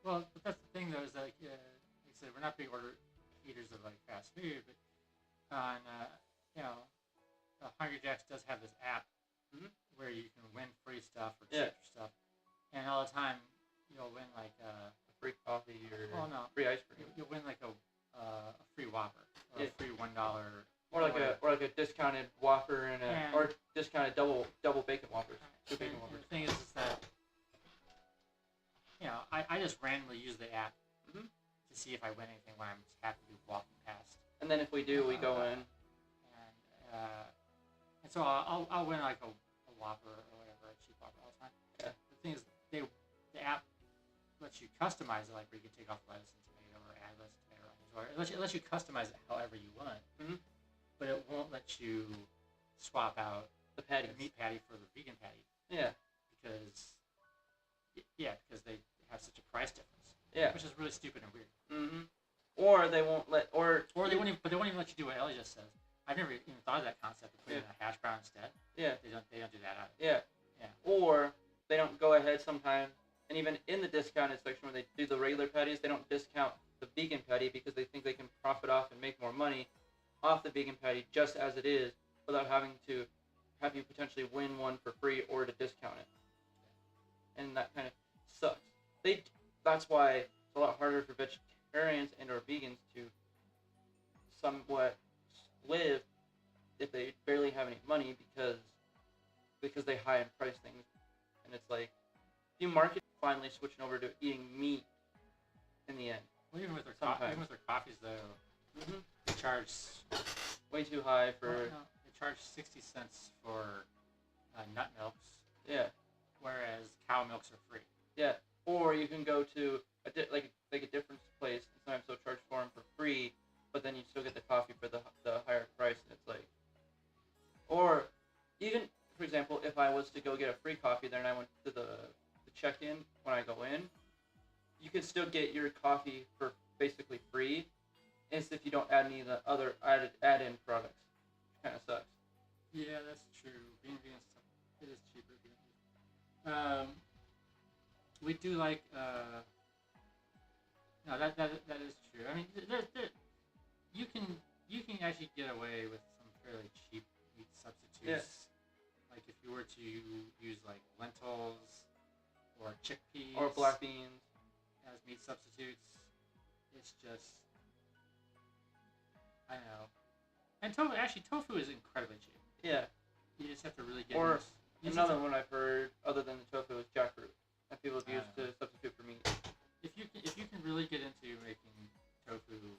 Well, but that's the thing though, is that like I said, we're not big eaters of like fast food, but on Hungry Jack's does have this app where you can win free stuff or cheaper stuff, and all the time you'll win like a free coffee or free ice cream. You'll win like a free Whopper or a free $1 or like a discounted Whopper or discounted double bacon Whoppers. Two bacon Whoppers. The thing is that I just randomly use the app to see if I win anything when I'm just happy to be walking past. And then if we do, we go in. And so I'll win like a Whopper or whatever, a cheap Whopper all the time. Yeah. The thing is, the app lets you customize it, like where you can take off lettuce and tomato or add lettuce and tomato, or it lets you customize it however you want. But it won't let you swap out the meat patty for the vegan patty. Yeah. Because they have such a price difference. Yeah. Which is really stupid and weird. Or they won't let, they won't even let you do what Ellie just says. I've never even thought of that concept of putting in a hash brown instead. Yeah. They don't do that either. Yeah. Or they don't go ahead sometimes, and even in the discounted section where they do the regular patties, they don't discount the vegan patty because they think they can profit off and make more money off the vegan patty just as it is without having to have you potentially win one for free or to discount it. And that kind of sucks. That's why it's a lot harder for vegetarians and or vegans to somewhat live if they barely have any money because they high and price things. And it's like, if you market finally switching over to eating meat in the end. Well, even with their coffees though, they charge way too high for. They charge 60 cents for nut milks. Yeah. Whereas cow milks are free. Yeah. Or you can go to a different place and sometimes they'll charge for them for free, but then you still get the coffee for the higher price, and it's like. Or even, for example, if I was to go get a free coffee there and I went to the check-in when I go in, you can still get your coffee for basically free. It's if you don't add any of the other add-in products. Which kind of sucks. Yeah, that's true. Being vegan stuff, it is cheaper. We do like. No, that is true. I mean, you can actually get away with some fairly cheap meat substitutes. Yes. Like if you were to use like lentils or chickpeas or black beans as meat substitutes, it's just, I don't know. And tofu is incredibly cheap. Yeah. You just have to really get. Or another one I've heard other than the tofu is jackfruit that people have used to substitute for meat. If you can really get into making tofu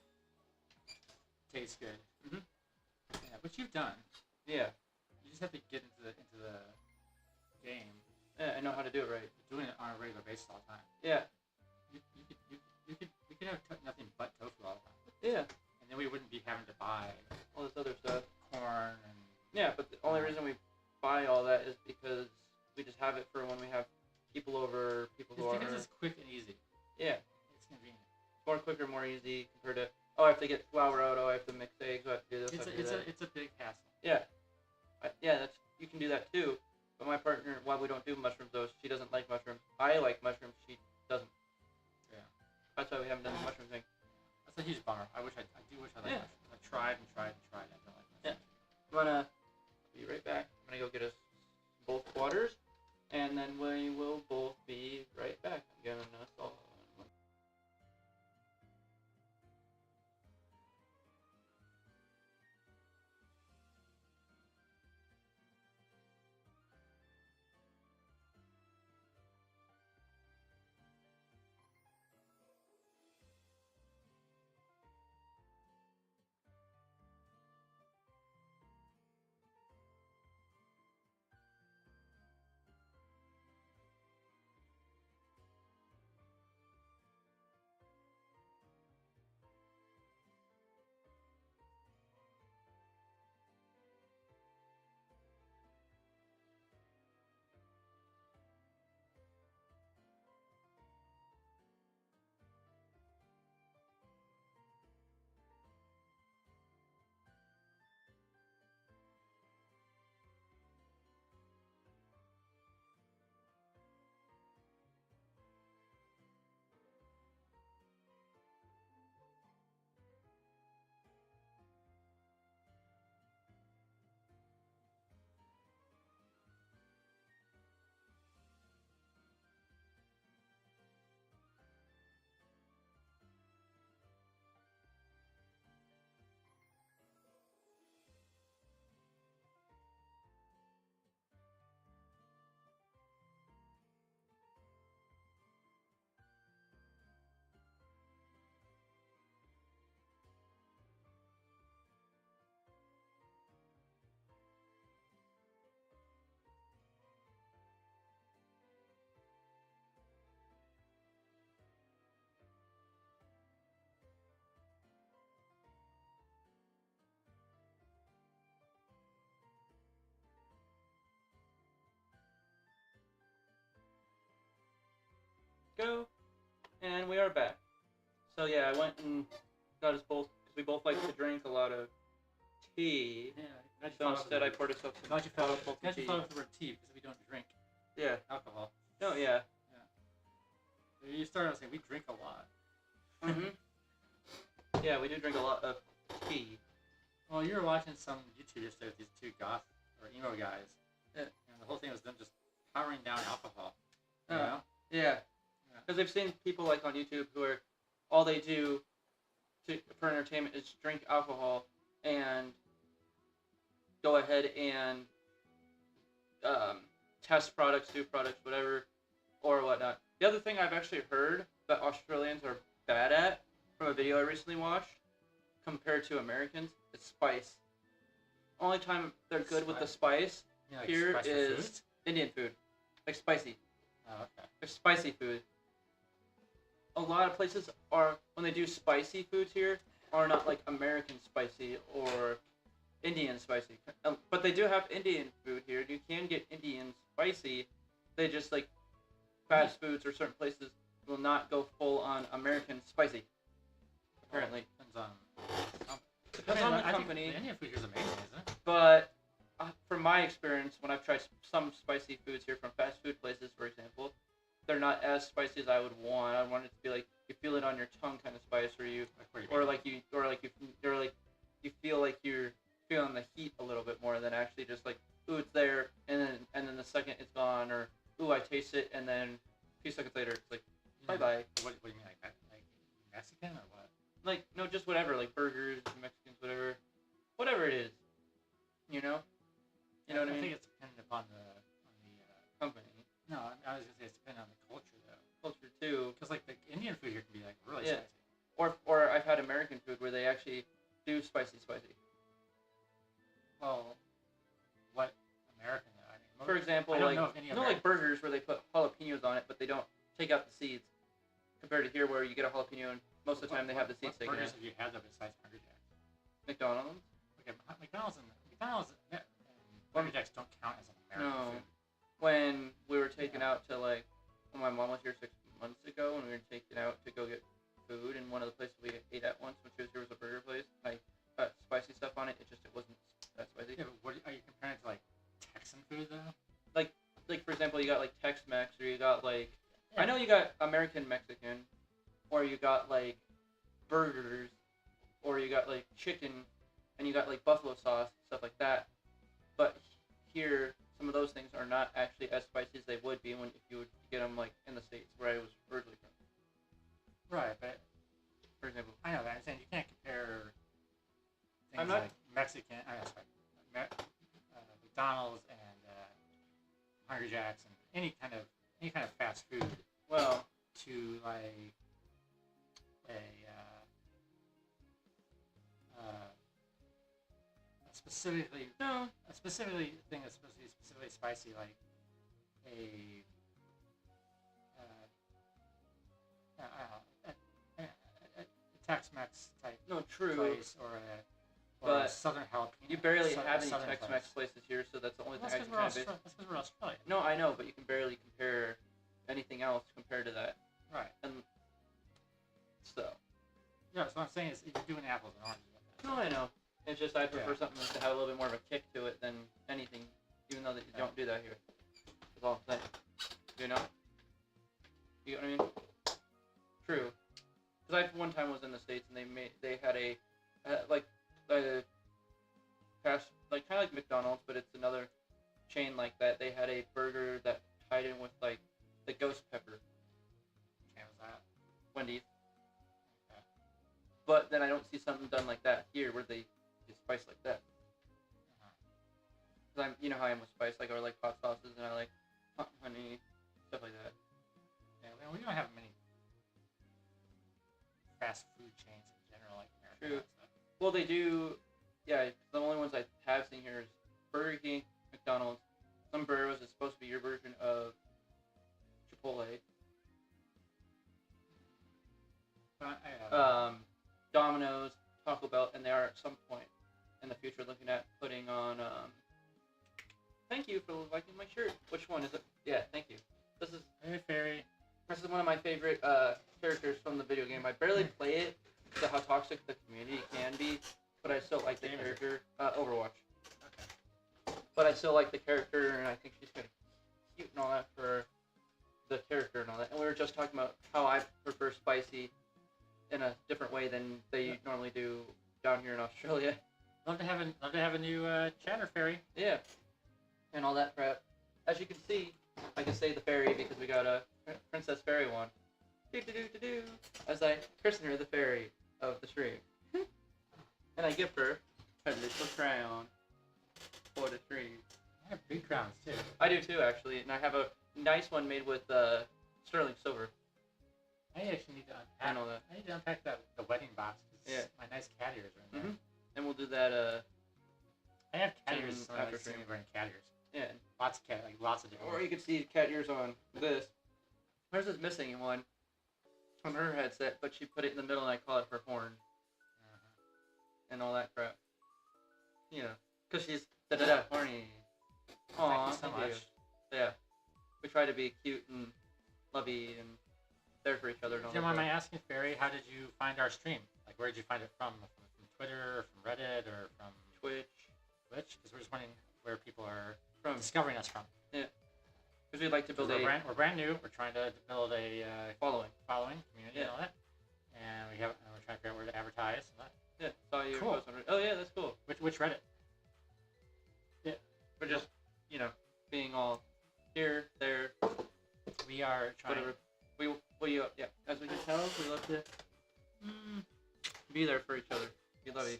taste good, yeah, which you've done. Yeah. You just have to get into the game. Yeah, I know how to do it right. Doing it on a regular basis all the time. Yeah. We could have nothing but tofu all the time. Yeah. And then we wouldn't be having to buy all this other stuff, corn and. Yeah, but the only reason we buy all that is because we just have it for when we have people over, because it's quick and easy. Yeah. It's convenient. More quicker, more easy compared to, I have to get flour out, I have to mix eggs, I have to do this, It's a big hassle. Yeah. You can do that too. But my partner, while we don't do mushrooms though, she doesn't like mushrooms. I like mushrooms, she doesn't. Yeah. That's why we haven't done the mushroom thing. That's a huge bummer. I do wish I liked mushrooms. I tried and tried and tried. I don't like mushrooms. Yeah. I'm gonna be right back. I'm gonna go get us both waters, and then we will both be right back. ago, and we are back. So yeah, I went and got us both because we both like to drink a lot of tea. Yeah. So instead, I poured us up some Glad you fell bottled with the word tea because we don't drink Yeah. alcohol. No, yeah. You started out saying we drink a lot. Yeah, we do drink a lot of tea. Well, you were watching some YouTube yesterday with these two goth or emo guys. Yeah. And the whole thing was them just powering down alcohol. You Oh. know? Yeah. Because I've seen people like on YouTube who are all they do for entertainment is drink alcohol and go ahead and test products, do products, whatever, or whatnot. The other thing I've actually heard that Australians are bad at from a video I recently watched compared to Americans is spice. Only time they're good with the spice Like here spice for is food? Indian food. Like spicy. Oh, okay. Like spicy food. A lot of places are, when they do spicy foods here, are not like American spicy or Indian spicy. But they do have Indian food here. You can get Indian spicy. They just like fast foods or certain places will not go full on American spicy. Apparently. Depends on the company. The Indian food here is amazing, isn't it? But from my experience, when I've tried some spicy foods here from fast food places, for example, they're not as spicy as I would want. I want it to be like you feel it on your tongue kind of spice, or you feel like you're feeling the heat a little bit more than actually just like, ooh, it's there, and then the second it's gone, or ooh, I taste it, and then a few seconds later it's like, bye bye. What do you mean, like Mexican or what? Like, no, just whatever, like burgers, Mexicans, whatever it is, you know what I mean? I think it's dependent upon the company. No, I was gonna say it's dependent on the culture though. Culture too. Because like the Indian food here can be like really Yeah. spicy. Or I've had American food where they actually do spicy. Well, what American though? I mean, For example, I don't like know of any like burgers where they put jalapenos on it, but they don't take out the seeds. Compared to here, where you get a jalapeno and most of the time they have the seeds taken burgers out. have you had though besides Hungry Jack's? McDonald's. Okay, McDonald's and Hungry Jack's don't count as an American No. food. When we were taken out to when my mom was here 6 months ago, and we were taken out to go get food, and one of the places we ate at once when she was here was a burger place. I put spicy stuff on it. It wasn't that spicy. Yeah, but what are you comparing it to, like Texan food though? Like for example, you got like Tex-Mex, or you got like I know you got American Mexican, or you got like burgers, or you got like chicken, and you got like buffalo sauce, stuff like that. But here, some of those things are not actually as spicy as they would be if you would get them like in the States, where I was originally from. Right, but For example, I know that. I'm saying you can't compare things I'm not- like Mexican, McDonald's and Hungry Jack's and any kind of fast food well, to like a specifically no, a specifically thing that's supposed to be specifically spicy, like a Tex-Mex type no, true. place or a But Southern jalapeno. You barely have any Southern Tex-Mex place. places here, so that's the only That's thing I because can kind of. that's 'cause we're Australia. No, I know, but you can barely compare anything else compared to that. Right. And so, Yeah, so what I'm saying is you're doing apples and oranges with that. no, I know. It's just I prefer Yeah. something to have a little bit more of a kick to it than anything, even though that you don't do that here. That's all I'm saying. You know? You know what I mean? True. Because I one time was in the States and they had a kind of like McDonald's, but it's another chain like that. They had a burger that tied in with like the ghost pepper. Okay, was that? Wendy's. Okay. But then I don't see something done like that here where they spice like that. Cause you know how I am with spice. Like I like hot sauces and I like hot honey, stuff like that. Yeah, we don't have many fast food chains in general like America. True. Has, so. Well, they do. Yeah, the only ones I have seen here is Burger King, McDonald's. Some burritos is supposed to be your version of Chipotle. But Domino's, Taco Bell, and they are at some point in the future looking at putting on. Thank you for liking my shirt. Which one is it? Yeah, thank you. This is Hey, Fairy. Chris is one of my favorite characters from the video game. I barely play it because of how toxic the community can be, but I still like the character. Overwatch. Okay. But I still like the character, and I think she's kind of cute and all that for the character and all that. And we were just talking about how I prefer spicy in a different way than they normally do down here in Australia. Love to have a new chatter fairy. Yeah, and all that crap. As you can see, I can say the fairy because we got a Princess Fairy one. Do. As I christen her the fairy of the stream. And I give her a little crown for the stream. I have big crowns too. I do too, actually, and I have a nice one made with sterling silver. I actually need to unpack. I know that. I need to unpack the wedding box because my nice cat ears are in there. And we'll do that. I have cat ears. After After stream. wearing cat ears. Yeah. Lots of cat, like lots of different. Or you can see cat ears on this. Hers is missing one on her headset, but she put it in the middle, and I call it her horn. And all that crap. You know, because she's horny. Aw, Thank you so much. Yeah. We try to be cute and lovey and there for each other. And all Do you that mind my crap. asking, Fairy, how did you find our stream? Like, where did you find it from? From Twitter, or from Reddit, or from Twitch. Because we're just wondering where people are From. discovering us from. Yeah. Because we'd like to build We're a brand new. We're trying to build a following. community, Yeah. and all that. And we're trying to figure out where to advertise and that. Yeah. Saw you Cool. post on Reddit. Oh yeah, that's cool. Which Reddit? Yeah. We're just, being all here, there, We are trying. whatever. Yeah. As we can tell, we love to be there for each other. We love you.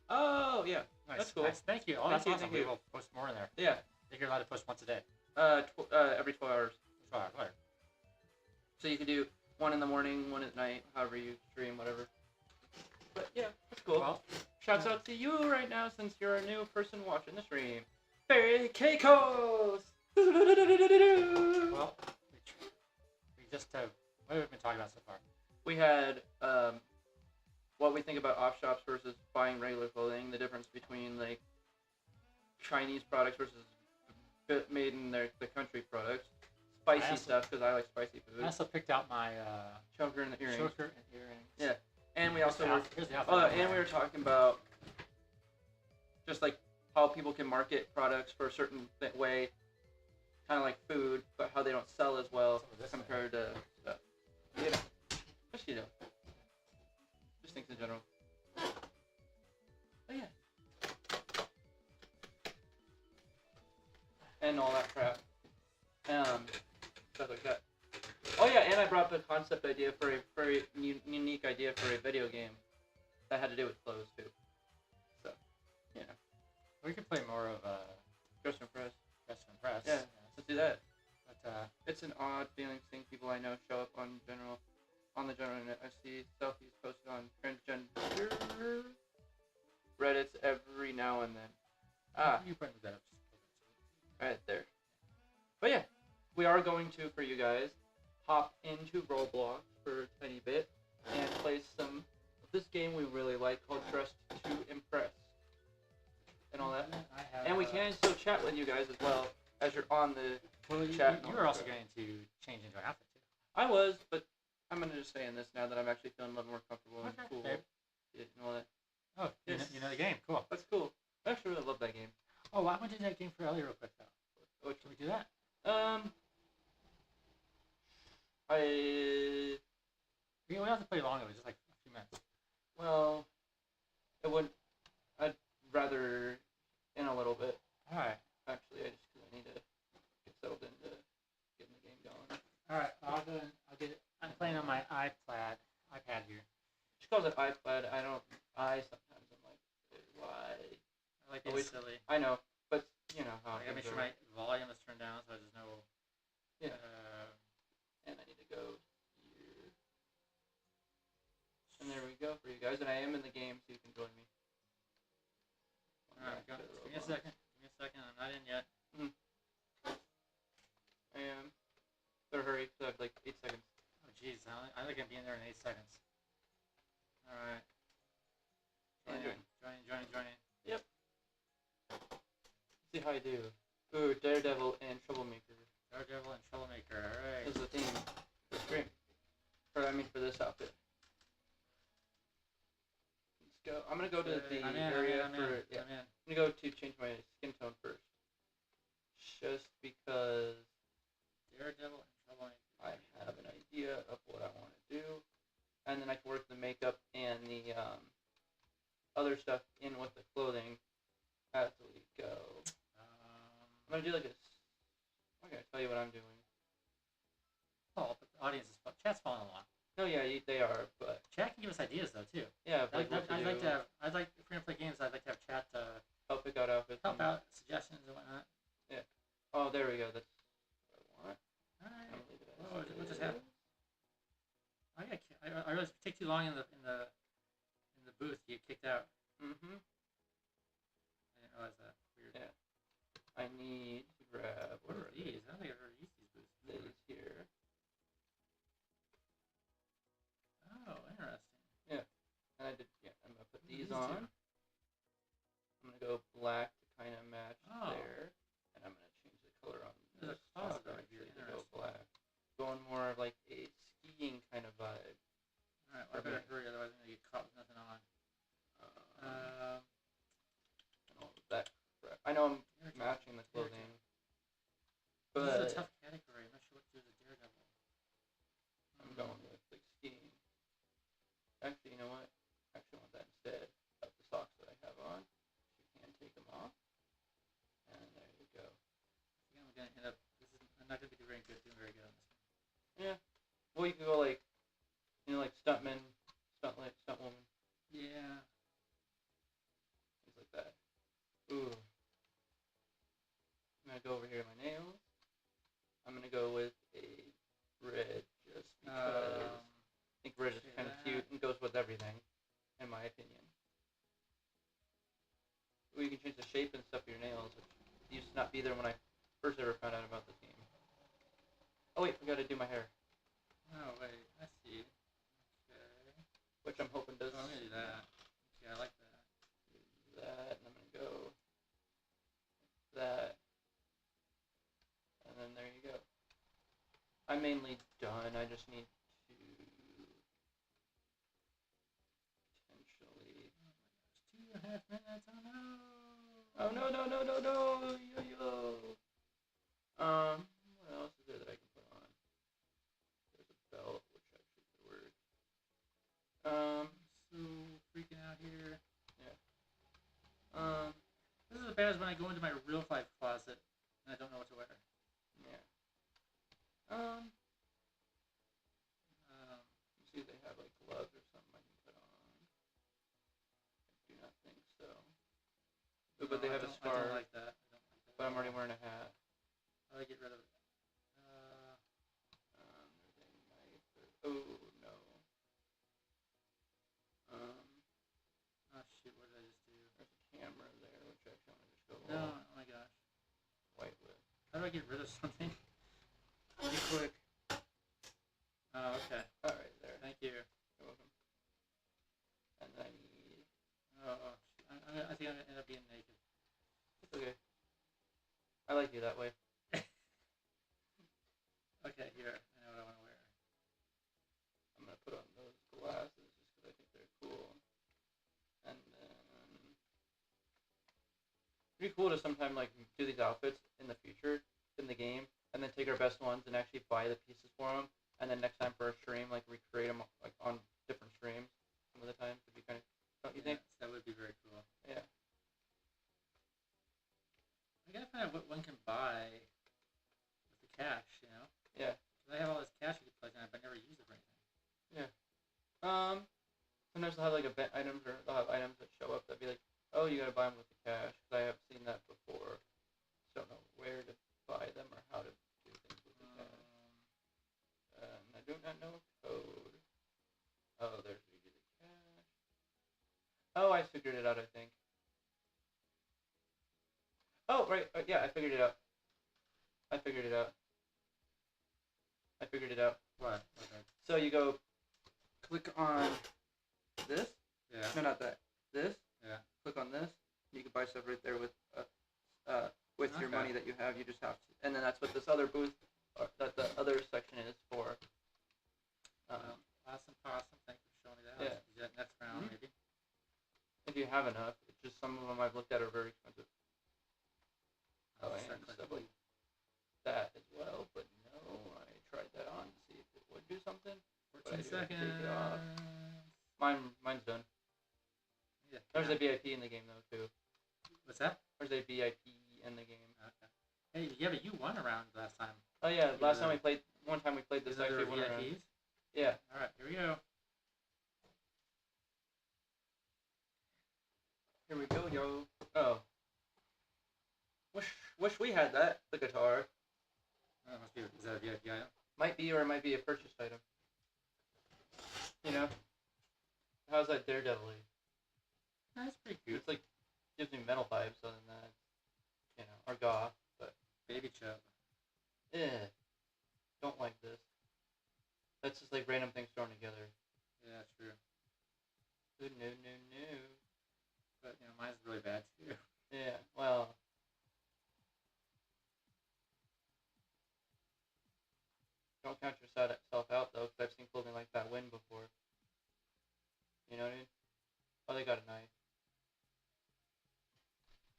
Oh yeah. Nice, That's cool. Nice. Thank you. Oh, Thank that's you, awesome. thank We you. will post more in there. Yeah. I think you're allowed to post once a day. Every 12 hours. Whatever. So you can do one in the morning, one at night, however you stream, whatever. But yeah, that's cool. Well, Shouts out to you right now since you're a new person watching the stream. Barry Keikos! well, we just have. What have we been talking about so far? We had what we think about off shops versus buying regular clothing, the difference between like Chinese products versus made in the country products, spicy stuff because I like spicy food. I also picked out my Choker and the earrings. choker and earrings. Yeah, and we also were. Here's the outfit. Oh, and we were talking about just like how people can market products for a certain way, kind of like food, but how they don't sell as well compared to stuff. You know, just just things in general. Oh yeah, and all that crap. Stuff like that. Oh yeah, and I brought up a concept idea for a very unique idea for a video game that had to do with clothes too. So, yeah. We could play more of Dress and Press. Dress and Press. Yeah, let's do that. But It's an odd feeling seeing people I know show up on the general internet. I see selfies posted on transgender Reddits every now and then. you bring that up. Right there. But yeah, we are going to, for you guys, hop into Roblox for a tiny bit and play some of this game we really like called Dressed to Impress. And all that. And we can still chat with you guys as well as you're on the chat. You were also going to change into an outfit too. I was, but I'm going to just stay in this now that I'm actually feeling a little more comfortable and cool. Babe. And all that. Oh, Yes. you know the game. Cool. That's cool. I actually really love that game. Oh, why don't we do that game for Ellie real quick though? Can we do that? We don't have to play long. It was just like a few minutes. Well, I'd rather in a little bit. All right. Actually, because I need to get settled into getting the game going. All right. I'll get it. I'm playing on my iPad here. She calls it iPad. Sometimes I'm like, why? I like being silly. I know, but you know how. I gotta make sure my volume is turned down so there's no. Yeah. And I need to go here. And there we go for you guys. And I am in the game, so you can join me. All right. Give me a second. I'm not in yet. I am. Better hurry, because I have like 8 seconds. Oh, jeez. I like to be in there in 8 seconds. All right. Joining. Yep. See how I do. Ooh, Daredevil and Troublemaker. Daredevil and Troublemaker. All right. Is the theme. for this outfit. Let's go. I'm gonna go to the I'm area in. I'm gonna go to change my skin tone first, just because Daredevil and Trouble. I have an idea of what I want to do, and then I can work the makeup and the other stuff in with the clothing as we go. I'm gonna do like this. I'm gonna tell you what I'm doing. Oh, but the audience is chat's following along. No, yeah, they are, but chat can give us ideas though too. Yeah, I'd like to have. If we're gonna play games, I'd like to have chat help pick out outfits. Help out suggestions and whatnot. Yeah. Oh, there we go. That's what I want. All right. What just happened? I realized if you take too long in the booth, you get kicked out. Mm-hmm. I didn't realize that. Weird. Yeah. I need to grab. What are these? I don't think I've ever used these booths. These here. Oh, interesting. Yeah. And I'm gonna put these on. I'm gonna go black to kind of match there, and I'm gonna change the color on this. There's a closet over here. To go black. Going more of like a skiing kind of vibe. All right, well, I better hurry, otherwise I'm gonna get caught with nothing on. And all of that crap. I know I'm matching the clothing, but this is a tough category. I'm not sure what to do as a Daredevil. I'm going with like skiing. Actually, you know what? I actually want that instead of the socks that I have on. You can take them off, and there you go. I think I'm gonna end up. I'm not gonna be doing very good on this one. Yeah. Well, you can go like, like stuntman, stunt woman. Yeah. Things like that. Ooh. I'm gonna go over here to my nails. I'm gonna go with a red just because I think red is kind of cute and goes with everything, in my opinion. Ooh, you can change the shape and stuff of your nails, which used to not be there when I first ever found out about this game. Oh wait, we gotta do my hair. Oh wait, I see. Okay. Which I'm hoping does. Oh, I'm gonna do that. Okay, I like that. Do that, and I'm gonna go like that, and then there you go. I'm mainly done. I just need to potentially. Oh my gosh, 2.5 minutes. Oh no. Oh no. Yo. What else is there that I can put on? There's a belt, which actually could work. I'm so freaking out here. Yeah. This is as bad as when I go into my real life closet and I don't know what to wear. Yeah. See if they have like gloves or something I can put on. I do not think so. No, but they have a scarf. I don't like that. But I'm already wearing a hat. How do I get rid of it? There's a knife. Oh no. Oh shoot! What did I just do? There's a camera there, which actually I'm gonna just go. No! Oh my gosh. White with. How do I get rid of something? Be quick. Oh, okay. All right, there. Thank you. You're welcome. And I need. Oh, I think I'm gonna end up being naked. It's okay. I like you that way. Okay, here. I know what I want to wear. I'm gonna put on those glasses just because I think they're cool. And then it'd be cool to sometime like do these outfits in the future in the game, and then take our best ones and actually buy the pieces for them. And then next time for a stream, like recreate them like on different streams. Some of the times would be kind of, don't you think? That would be very cool. Yeah. I gotta find out what one can buy with the cash, you know? Yeah. Because I have all this cash you can plug in, but I never use it for anything. Yeah. Sometimes they'll have like event items, or they'll have items that show up that be like, oh, you gotta buy them with the cash. Because I have seen that before. Just don't know where to buy them or how to do things with the cash. I do not know code. Oh, there's where you do the cash. Oh, I figured it out, I think. Oh, right. Yeah, I figured it out. What? Okay. So you go click on this. Yeah. No, not that. This. Yeah. Click on this. You can buy stuff right there with your money that you have. You just have to, and then that's what this other booth, or that the other section is for. Awesome, awesome. Thank you for showing me that. Yeah. I'll do that next round, Mhm. maybe. If you have enough, it's just some of them I've looked at are very expensive. I'll And start stuff collecting. like that as well. But no, I tried that on to see if it would do something. But I 14 do have to take seconds. it off. Mine's done. Yeah. There's a VIP in the game though too. What's that? There's a VIP in the game. Okay. Hey, yeah, but you won a round last time. Oh yeah, Even last though- time we played. One time we played this Even though actually there won were a round. VIPs? Yeah. All right, here we go. Here we go, yo. Oh. Wish we had that. The guitar. That must be. Is that a VIP item? Might be, or it might be a purchased item. You know? How's that Daredevil? That's pretty cute. It's like, gives me metal vibes other than that. You know, or goth, but. Baby chub. Don't like this. That's just like random things thrown together. Yeah, true. No. But, you know, mine's really bad, too. Yeah, well. Don't count yourself out, though, because I've seen clothing like that win before. You know what I mean? Oh, they got a knife.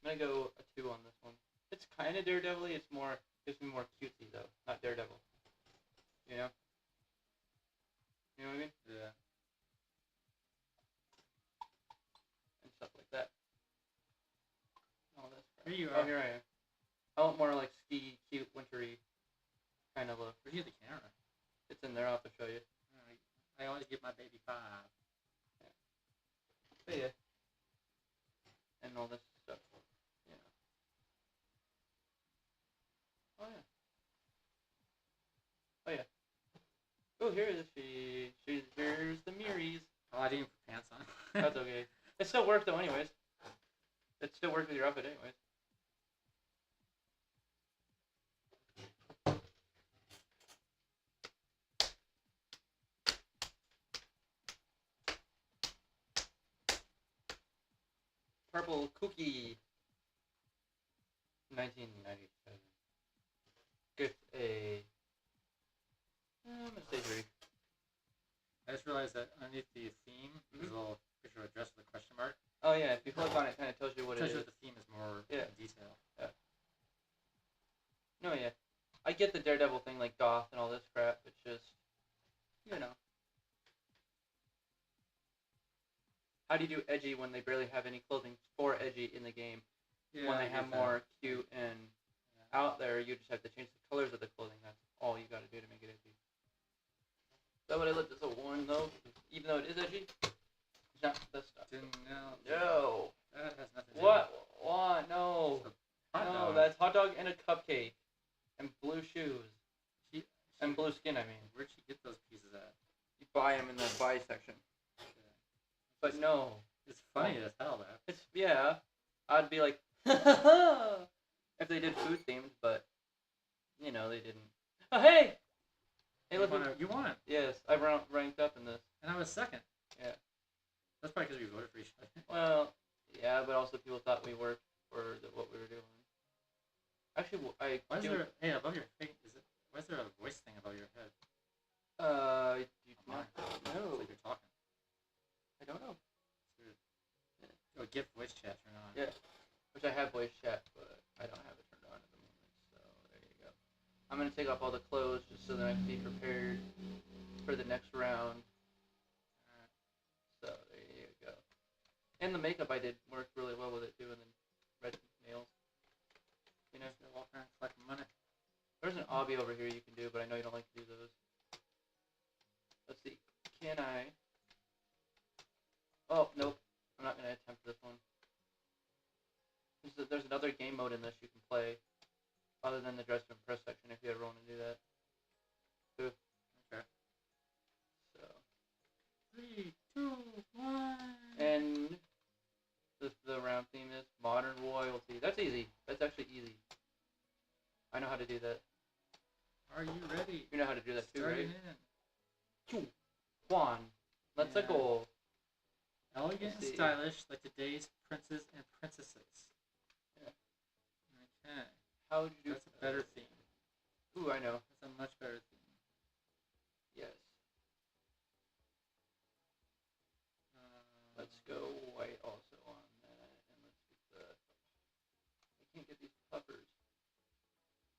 I'm gonna go a 2 on this one. It's kind of Daredevil-y, it's more, gives me more cutesy, though, not Daredevil. You know? You know what I mean? Yeah. And stuff like that. All this crap. Here you Oh, are. here I am. I want more like ski, cute, wintry kind of look. Where'd you get the camera? It's in there, I'll have to show you. Alright. I always give my baby 5. But yeah. And all this stuff. You know. Oh yeah. Oh yeah. Oh, here is she. Here's the Miris. Oh, I didn't put pants on. That's okay. It still worked though anyways. It still worked with your outfit anyways. Purple Cookie. 1997. Gift A. I'm gonna say 3. I just realized that underneath the theme, there's a little picture of a dress with a question mark. Oh yeah, if you click on it, it kind of tells you what it Tells you is. what the theme is more Yeah. in detail. No, yeah. I get the Daredevil thing, like goth and all this crap. It's just, you know. How do you do edgy when they barely have any clothing for edgy in the game? Yeah, When I they have get that. more cute and out there, you just have to change the colors of the clothing. That's all you got to do to make it edgy. Is that what I looked as a 1 though? Even though it is edgy? It's not this stuff. Didn't know. No. That has nothing to do What? Why? No. with hot No, dog. that's hot dog and a cupcake. And blue shoes. She, And blue skin, I mean. where'd she get those pieces at? You buy them in the buy section. Yeah. But no. It's funny as hell, though. It's, yeah. I'd be like, if they did food themed, but, you know, they didn't. Oh, hey! Hey, look. You won. Yes, I ranked up in this. And I was second. Yeah. That's probably because we voted for each other. Well, yeah, but also people thought we worked for what we were doing. Actually, Why is there, hey, above your face, why is there a voice thing above your head? You Mine. not It's know. like you're talking. I don't know. It's weird. Oh, give voice chat turned on. Yeah. Which I have voice chat, but I don't have it turned on at the moment, so there you go. I'm going to take off all the clothes just so that I can be prepared for the next round. Alright. So there you go. And the makeup I did worked really well with it too, and then red nails. You know, Just gotta walk around collecting money. there's an obby over here you can do, but I know you don't like to do those. Let's see. Can I? Oh, nope. I'm not going to attempt this one. There's another game mode in this you can play, other than the dress to impress section, if you ever want to do that. Too. Okay. So. 3, 2, 1. And the round theme is modern royalty. That's easy. That's actually easy. I know how to do that. Are you ready? You know how to do that too, Starting right? in. Juan. Let's Yeah. go. Elegant Let's and see. stylish, like today's princes and princesses. Yeah. Okay. How would you do That's a better theme. Ooh, I know. That's a much better theme. Yes.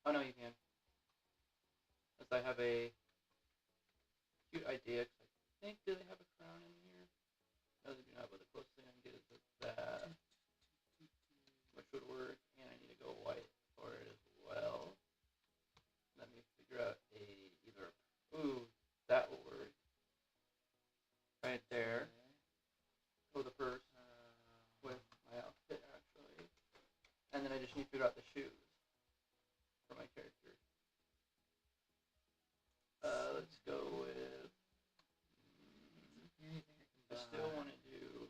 Oh no, you can. As I have a cute idea. 'Cause I think, do they have a crown in here? No, they do not. But the closest thing I can get is that, which would work. And I need to go white for it as well. Let me figure out either. Ooh, that will work. Right there. Go the purse with my outfit actually, and then I just need to figure out the shoes for my character. Let's go with. I still want to do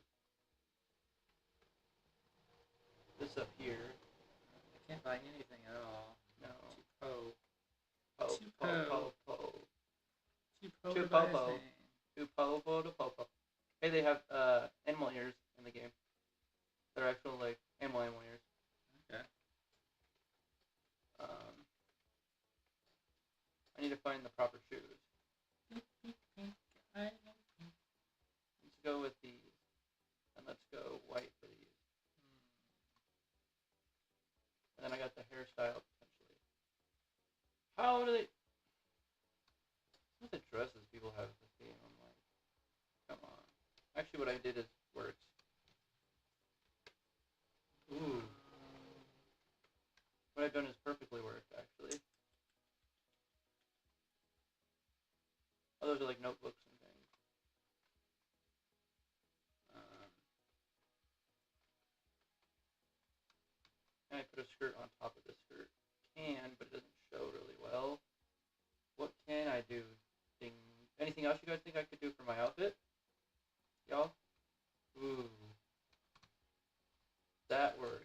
this up here. I can't buy anything at all. No. Po. Too popo to popo. Hey, they have animal ears in the game. They're actual like animal ears. Okay. I need to find the proper shoes. Let's go with these, and let's go white for these. And then I got the hairstyle potentially. How do they? What the dresses people have in this game? I'm like, come on. Actually, what I did is works. Ooh. What I've done is perfectly worked, actually. Oh, those are like notebooks and things. And I put a skirt on top of the skirt. Can, but it doesn't show really well. What can I do? Anything else you guys think I could do for my outfit? Y'all? Ooh. That works.